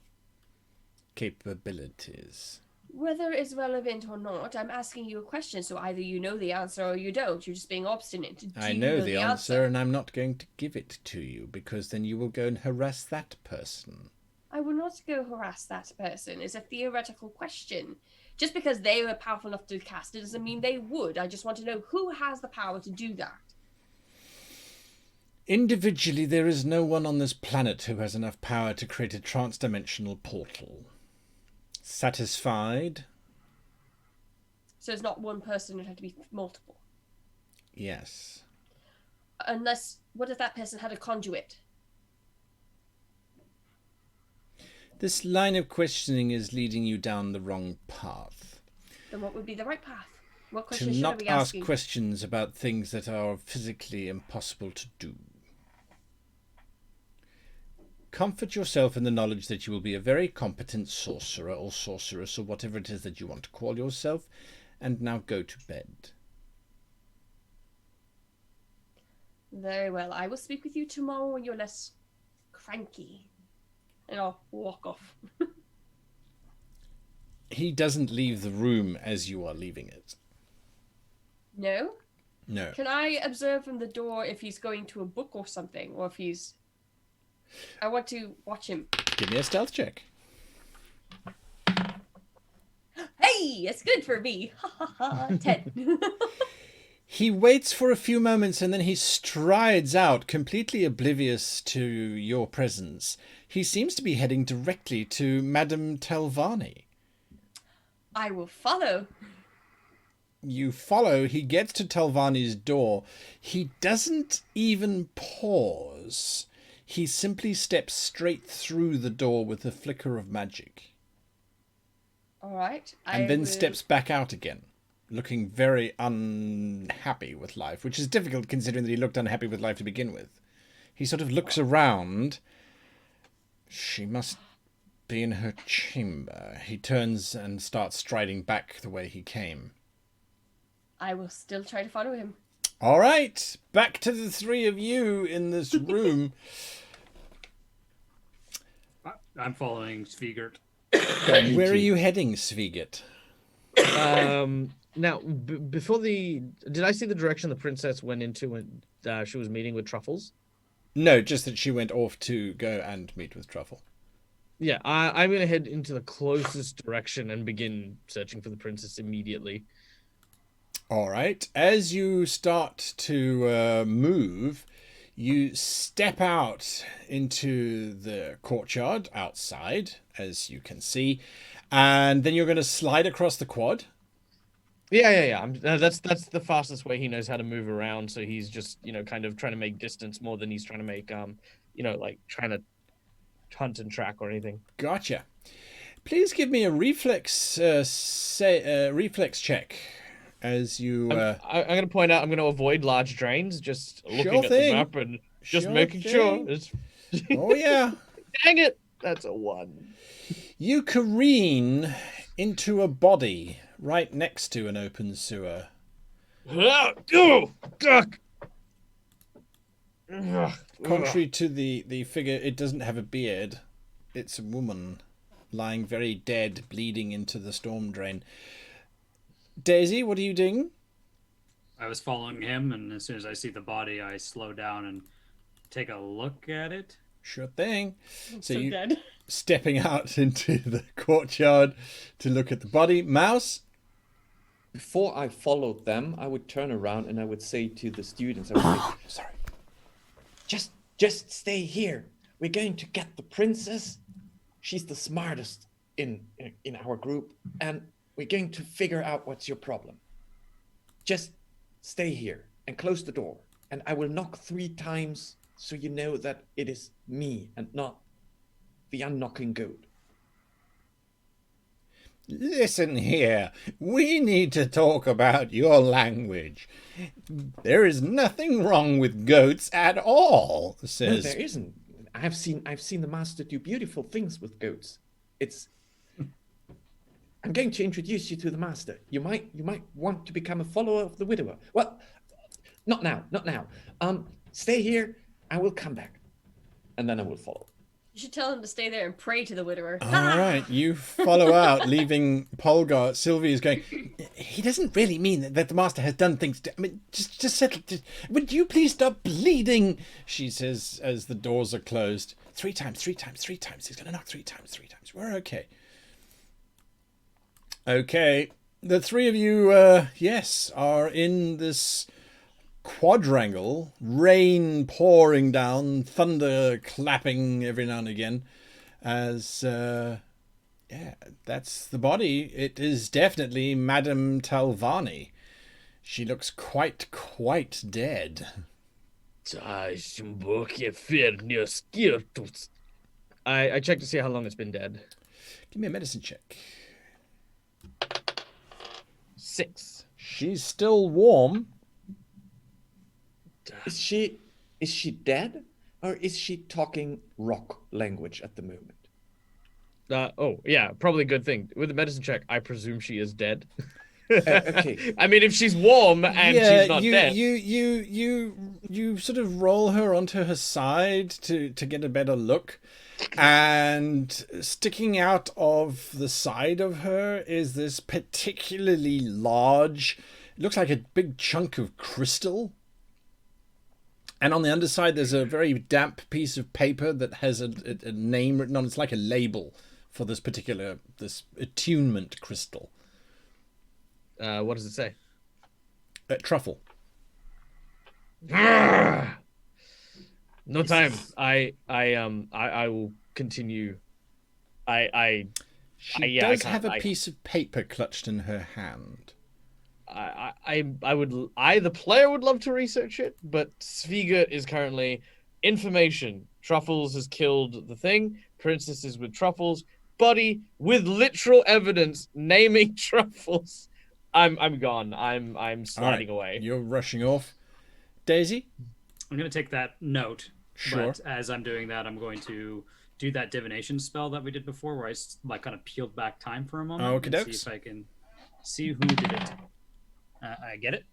capabilities. Whether it's relevant or not, I'm asking you a question, so either you know the answer or you don't. You're just being obstinate. I know the answer, and I'm not going to give it to you, because then you will go and harass that person. I will not go harass that person. It's a theoretical question. Just because they were powerful enough to cast it doesn't mean they would. I just want to know who has the power to do that. Individually, there is no one on this planet who has enough power to create a transdimensional portal. Satisfied? So it's not one person, it had to be multiple. Yes. Unless, what if that person had a conduit? This line of questioning is leading you down the wrong path. Then what would be the right path? What To questions should I not be ask asking? questions about things that are physically impossible to do. Comfort yourself in the knowledge that you will be a very competent sorcerer or sorceress or whatever it is that you want to call yourself, and now go to bed. Very well. I will speak with you tomorrow when you're less cranky. And I'll walk off. He doesn't leave the room as you are leaving it. No? No. Can I observe from the door if he's going to a book or something? Or if he's... I want to watch him. Give me a stealth check. Hey! It's good for me! Ha ha ha! 10. He waits for a few moments and then he strides out, completely oblivious to your presence. He seems to be heading directly to Madame Talavani. I will follow. You follow. He gets to Talavani's door. He doesn't even pause. He simply steps straight through the door with a flicker of magic. All right. And then steps back out again, looking very unhappy with life, which is difficult considering that he looked unhappy with life to begin with. He sort of looks around. She must be in her chamber. He turns and starts striding back the way he came. I will still try to follow him. All right, back to the three of you in this room. I'm following Svigert. Where are you heading, Svigert? Now, before did I see the direction the princess went into when she was meeting with Truffles? No, just that she went off to go and meet with Truffle. Yeah, I'm going to head into the closest direction and begin searching for the princess immediately. All right. As you start to move, you step out into the courtyard outside, as you can see, and then you're going to slide across the quad. Yeah. That's the fastest way he knows how to move around. So he's just kind of trying to make distance more than he's trying to make like trying to hunt and track or anything. Gotcha. Please give me a reflex reflex check as you. I'm going to point out I'm going to avoid large drains, just looking Sure at thing. the map and just Sure making thing. sure. It's... Oh yeah. Dang it! That's a 1. You careen into a body right next to an open sewer. Contrary to the figure, it doesn't have a beard. It's a woman lying very dead, bleeding into the storm drain. Daisy, what are you doing? I was following him, and as soon as I see the body, I slow down and take a look at it. Sure thing. So you dead. Stepping out into the courtyard to look at the body. Mouse? Before I followed them, I would turn around and I would say to the students, I would say, Sorry. just stay here. We're going to get the princess. She's the smartest in our group, and we're going to figure out what's your problem. Just stay here and close the door, and I will knock 3 times so you know that it is me and not the unknocking goat. Listen here. We need to talk about your language. There is nothing wrong with goats at all, says... No, there isn't. I've seen the master do beautiful things with goats. I'm going to introduce you to the master. You might want to become a follower of the widower. Well, not now. Stay here. I will come back, and then I will follow. You should tell him to stay there and pray to the widower. All right, you follow out, leaving Polgar. Sylvie is going, he doesn't really mean that the master has done things to... I mean, just settle... would you please stop bleeding? She says as the doors are closed. 3 times. He's going to knock 3 times. We're okay. Okay. The 3 of you, are in this quadrangle, rain pouring down, thunder clapping every now and again, as that's the body. It is definitely Madame Talavani. She looks quite dead. I checked to see how long it's been dead. Give me a medicine check. 6. She's still warm. Is she dead, or is she talking rock language at the moment? Oh yeah, probably a good thing. With the medicine check, I presume she is dead. Okay. I mean, if she's warm and she's not dead. You sort of roll her onto her side to get a better look, and sticking out of the side of her is this particularly large, it looks like a big chunk of crystal. And on the underside, there's a very damp piece of paper that has a name written on it. It's like a label for this attunement crystal. What does it say? Truffle. No time. I will continue. She does have a piece of paper clutched in her hand. The player would love to research it, but Sviga is currently information. Truffles has killed the thing. Princess is with Truffles. Body with literal evidence naming Truffles. I'm gone. I'm sliding away. You're rushing off. Daisy? I'm going to take that note. Sure. But as I'm doing that, I'm going to do that divination spell that we did before, where I kind of peeled back time for a moment and see if I can see who did it. I get it,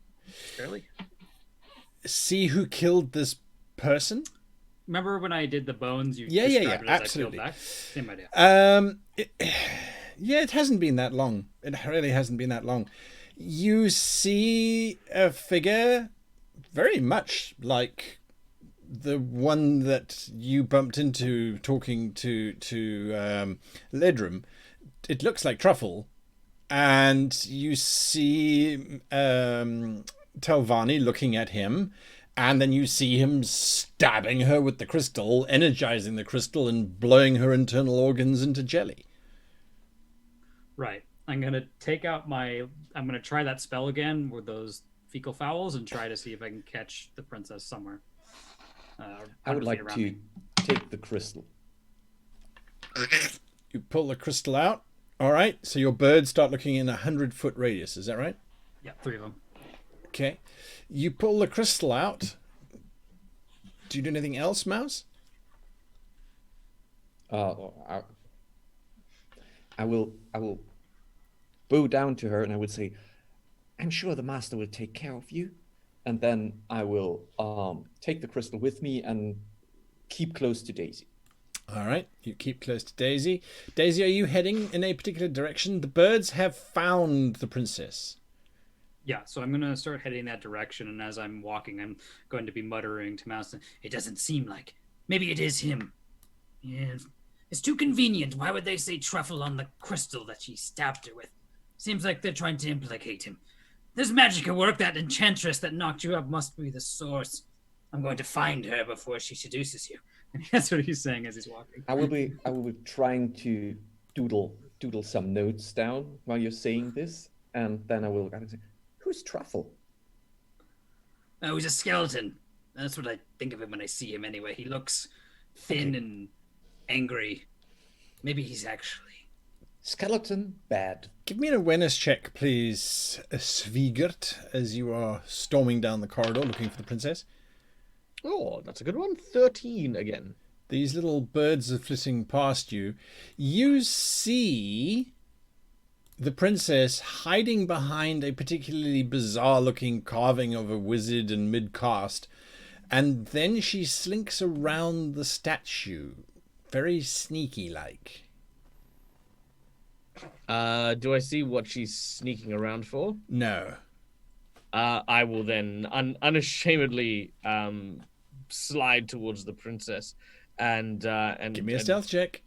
barely. See who killed this person? Remember when I did the bones? Yeah, absolutely. Same idea. Yeah, it hasn't been that long. It really hasn't been that long. You see a figure very much like the one that you bumped into talking to Ledrum. It looks like Truffle. And you see Talavani looking at him. And then you see him stabbing her with the crystal, energizing the crystal and blowing her internal organs into jelly. Right. I'm going to I'm going to try that spell again with those fecal fowls and try to see if I can catch the princess somewhere. I would like to take the crystal. You pull the crystal out. All right. So your birds start looking in 100-foot radius. Is that right? Yeah, 3 of them. Okay. You pull the crystal out. Do you do anything else, Mouse? I will bow down to her and I would say, I'm sure the master will take care of you. And then I will take the crystal with me and keep close to Daisy. All right, you keep close to Daisy. Daisy, are you heading in a particular direction? The birds have found the princess. Yeah, so I'm going to start heading that direction, and as I'm walking, I'm going to be muttering to Mouse, it doesn't seem like. Maybe it is him. Yeah, it's too convenient. Why would they say Truffle on the crystal that she stabbed her with? Seems like they're trying to implicate him. There's magic at work. That enchantress that knocked you up must be the source. I'm going to find her before she seduces you. And that's what he's saying as he's walking. I will be trying to doodle some notes down while you're saying this, and then I will say, who's Truffle? Oh, he's a skeleton. That's what I think of him when I see him anyway. He looks thin and angry. Maybe he's actually... Skeleton, bad. Give me an awareness check, please, Svigert, as you are storming down the corridor looking for the princess. Oh, that's a good one. 13 again. These little birds are flitting past you. You see the princess hiding behind a particularly bizarre-looking carving of a wizard in mid-cast, and then she slinks around the statue, very sneaky-like. Do I see what she's sneaking around for? No. I will then unashamedly slide towards the princess and give me a stealth check.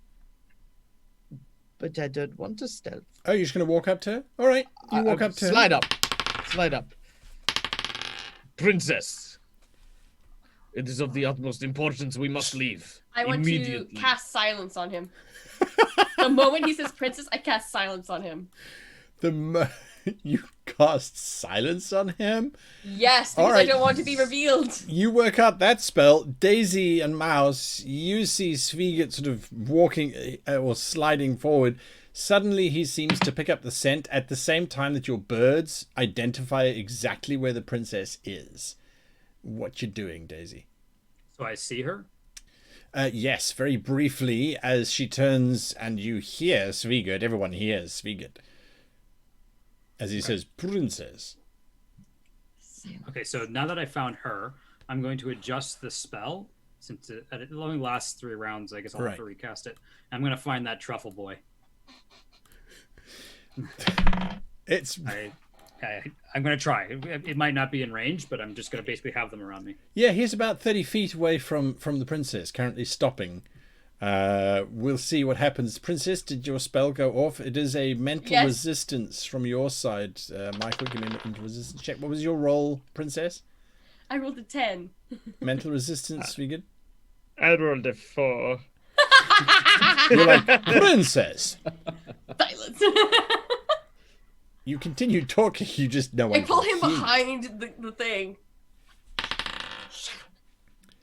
But I don't want to stealth. Oh, you're just going to walk up to her? All right. You walk up to her. Slide up. Princess. It is of the utmost importance. We must leave. I want to cast silence on him. The moment he says princess, I cast silence on him. You cast silence on him? Yes, because I don't want to be revealed. You work out that spell. Daisy and Mouse, you see Svigert sort of walking or sliding forward. Suddenly he seems to pick up the scent at the same time that your birds identify exactly where the princess is. What you doing, Daisy? So I see her? Yes, very briefly as she turns and you hear Svigert. Everyone hears Svigert. As he says, princess. Okay, so now that I found her, I'm going to adjust the spell. Since it only lasts 3 rounds, I guess I'll have to recast it. I'm going to find that truffle boy. I'm going to try. It might not be in range, but I'm just going to basically have them around me. Yeah, he's about 30 feet away from the princess, currently stopping. We'll see what happens. Princess, did your spell go off? It is a mental resistance from your side. Michael, give me a mental resistance check. What was your roll, Princess? I rolled a 10. Mental resistance, Vegan? I rolled a 4. You're like, Princess! Silence. You continue talking, you just know. I pull him behind the thing.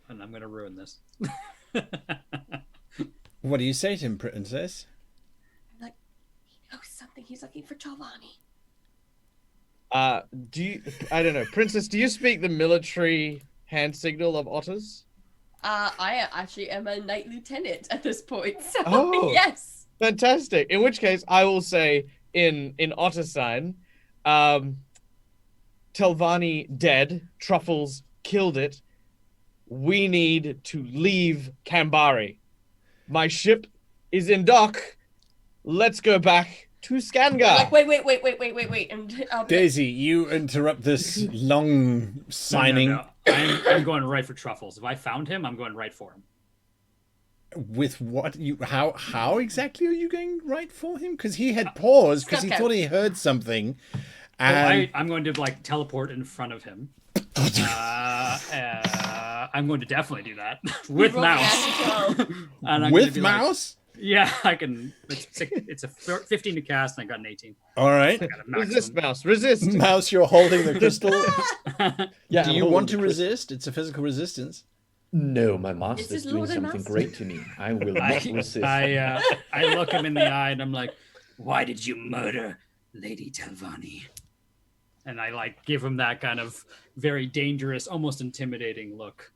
And I'm going to ruin this. What do you say to him, Princess? I'm like, he knows something. He's looking for Talavani. I don't know, Princess, do you speak the military hand signal of otters? I actually am a knight lieutenant at this point. So yes. Fantastic. In which case, I will say in otter sign, Talavani dead, Truffles killed it. We need to leave Con Bari. My ship is in dock. let's go back to Scangar. Like, wait. And Daisy, you interrupt this long signing. No. I'm going right for Truffles. If I found him, I'm going right for him. With what you how exactly are you going right for him? Because he had paused because he thought he heard something. And I'm going to like teleport in front of him. I'm going to definitely do that with mouse. And with mouse? Like, yeah, I can. It's a 15 to cast, and I got an 18. All right. Resist, mouse. Resist. Mouse, you're holding the crystal. Yeah. Do you want to resist? It's a physical resistance. No, my master's doing something great to me. I will not resist. I look him in the eye and I'm like, "Why did you murder Lady Talavani?" And I like give him that kind of very dangerous, almost intimidating look.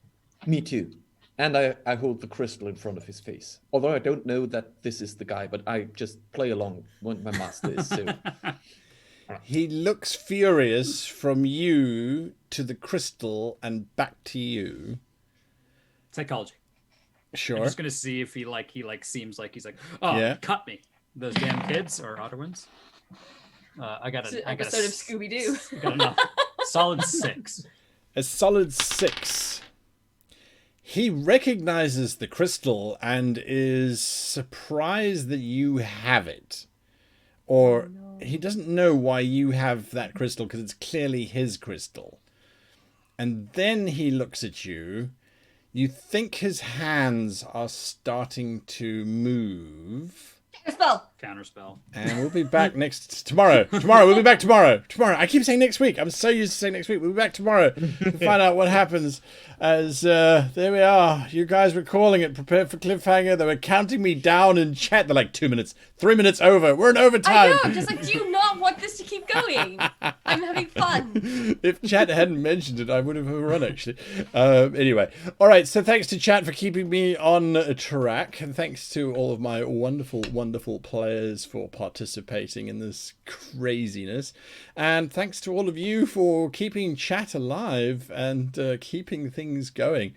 Me too. And I hold the crystal in front of his face. Although I don't know that this is the guy, but I just play along when my master is so. He looks furious from you to the crystal and back to you. Psychology. Sure. I'm just gonna see if he seems like he's like, oh, yeah. Cut me. Those damn kids or Otterwins. I got an episode of Scooby Doo. Got enough. Solid 6. A solid 6. He recognizes the crystal and is surprised that you have it. Or he doesn't know why you have that crystal because it's clearly his crystal. And then he looks at you. You think his hands are starting to move. Counterspell. And we'll be back tomorrow. We'll be back tomorrow. I keep saying next week. I'm so used to saying next week. We'll be back tomorrow to find out what happens. As there we are. You guys were calling it. Prepared for cliffhanger. They were counting me down in chat. They're like 2 minutes, 3 minutes over. We're in overtime. I know. Just like, do you not want this to keep going? I'm having fun. If chat hadn't mentioned it, I would have run actually. Anyway, all right. So thanks to chat for keeping me on track, and thanks to all of my wonderful players for participating in this craziness, and thanks to all of you for keeping chat alive and keeping things going.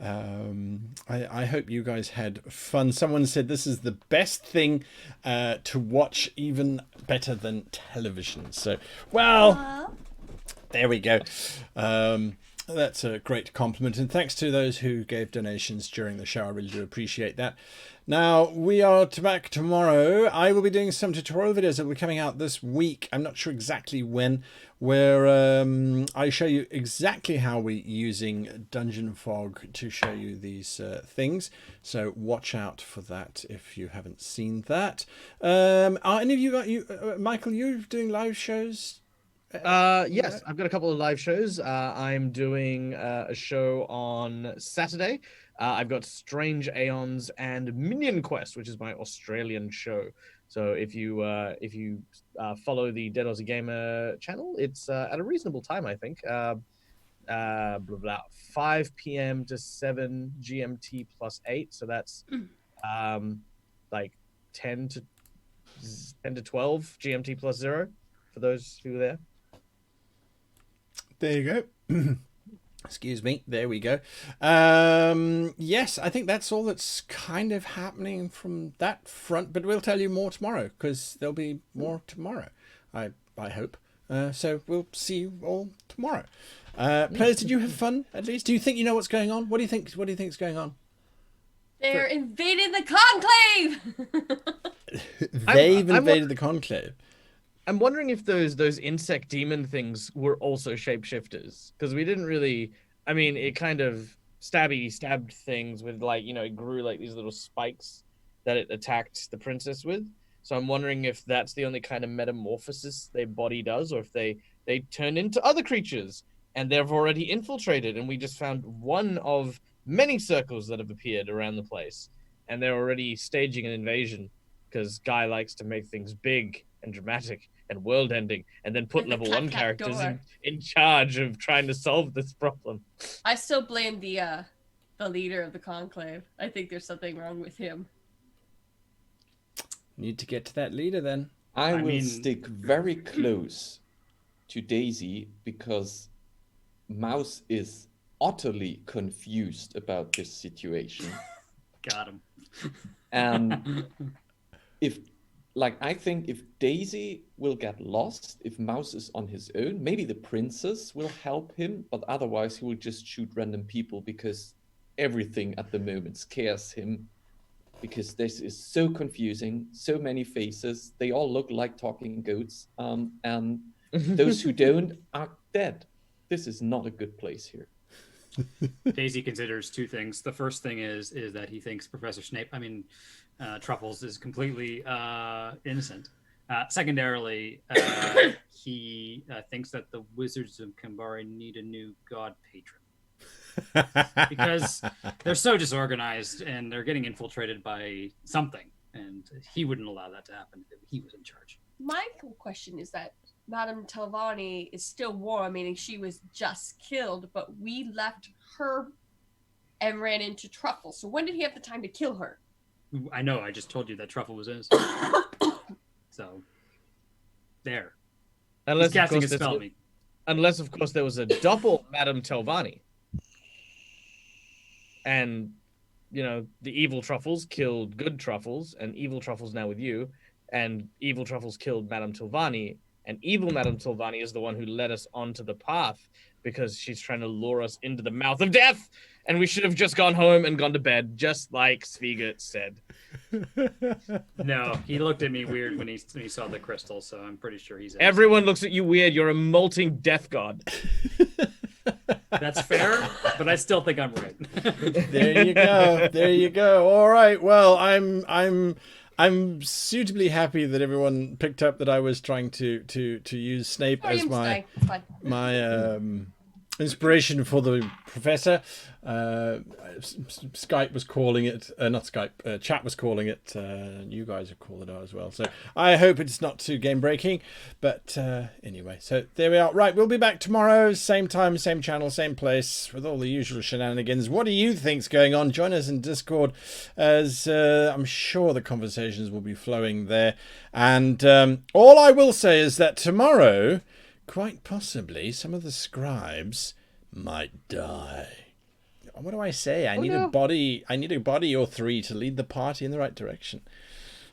I hope you guys had fun. Someone said this is the best thing to watch, even better than television. So, well, there we go. That's a great compliment, and thanks to those who gave donations during the show. I really do appreciate that. Now, we are back tomorrow. I will be doing some tutorial videos that will be coming out this week. I'm not sure exactly when, where I show you exactly how we're using Dungeon Fog to show you these things. So watch out for that if you haven't seen that. Are any of you, Michael, you're doing live shows? Yes, I've got a couple of live shows. I'm doing a show on Saturday. I've got Strange Aeons and Minion Quest, which is my Australian show. So if you follow the Dead Aussie Gamer channel, it's at a reasonable time, I think. 5 p.m. to 7 GMT plus 8. So that's like 10 to 12 GMT plus 0 for those who are there. There you go. Excuse me. There we go. Yes, I think that's all that's kind of happening from that front, but we'll tell you more tomorrow because there'll be more tomorrow. I hope. So we'll see you all tomorrow. Players, did you have fun at least? Do you think you know what's going on? What do you think? What do you think is going on? They're invading the conclave. They've invaded the conclave. I'm wondering if those insect demon things were also shapeshifters, because we didn't really. I mean, it kind of stabbed things with, like, you know, it grew like these little spikes that it attacked the princess with. So I'm wondering if that's the only kind of metamorphosis their body does, or if they turn into other creatures and they've already infiltrated, and we just found one of many circles that have appeared around the place, and they're already staging an invasion because Guy likes to make things big and dramatic and world-ending, and then put level 1 characters in charge of trying to solve this problem. I still blame the leader of the conclave. I think there's something wrong with him. Need to get to that leader then. I will stick very close to Daisy because Mouse is utterly confused about this situation. Got him. And if like, I think if Daisy will get lost, if Mouse is on his own, maybe the princess will help him, but otherwise he will just shoot random people because everything at the moment scares him. Because this is so confusing, so many faces, they all look like talking goats, and those who don't are dead. This is not a good place here. Daisy considers two things. The first thing is that he thinks Professor Snape, Truffles, is completely innocent. Secondarily, he thinks that the Wizards of Con Bari need a new god patron. Because they're so disorganized and they're getting infiltrated by something, and he wouldn't allow that to happen if he was in charge. My question is that Madame Talavani is still warm, meaning she was just killed, but we left her and ran into Truffle. So when did he have the time to kill her? I know, I just told you that Truffle was innocent. So, there. Unless, He's casting a of course, spell at me. Unless, of course, there was a double Madame Talavani. And, you know, the evil Truffles killed good Truffles, and evil Truffles now with you, and evil Truffles killed Madame Talavani, and evil Madame Talavani is the one who led us onto the path because she's trying to lure us into the mouth of death, and we should have just gone home and gone to bed, just like Svigert said. No, he looked at me weird when he saw the crystal, so I'm pretty sure he's innocent. Everyone looks at you weird. You're a molting death god. That's fair, but I still think I'm right. There you go. There you go. All right. Well, I'm suitably happy that everyone picked up that I was trying to use Snape as my inspiration for the professor. Skype was calling it, not Skype, chat was calling it. You guys have called it out as well. So I hope it's not too game breaking. But anyway, so there we are. Right, we'll be back tomorrow, same time, same channel, same place, with all the usual shenanigans. What do you think's going on? Join us in Discord, as I'm sure the conversations will be flowing there. And all I will say is that tomorrow, quite possibly, some of the scribes might die. What do I say? I need a body. I need a body or three to lead the party in the right direction.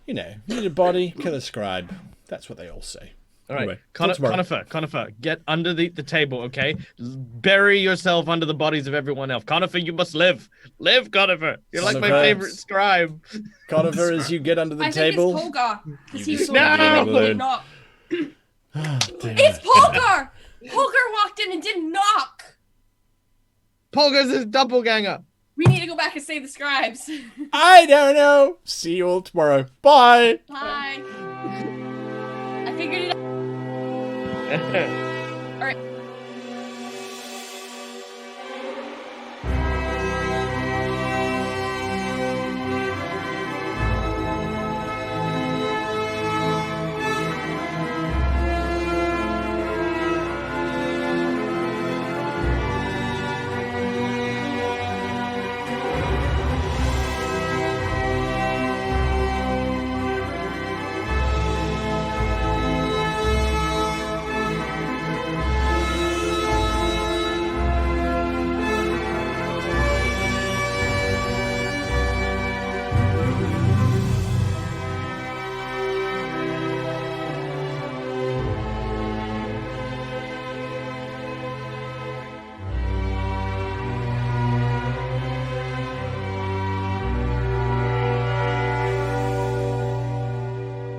You know, need a body, kill a scribe. That's what they all say. All right, Anyway, Conifer, get under the table, okay? Bury yourself under the bodies of everyone else. Conifer, you must live. Live, Conifer. You're like my favorite scribe. Conifer, as you get under the table. I think it's Polgar, because he was No! knock. It's Polgar! Polgar walked in and didn't knock. Polgar's his doppelganger. We need to go back and save the scribes. I don't know. See you all tomorrow. Bye. Bye. I figured it out. All right.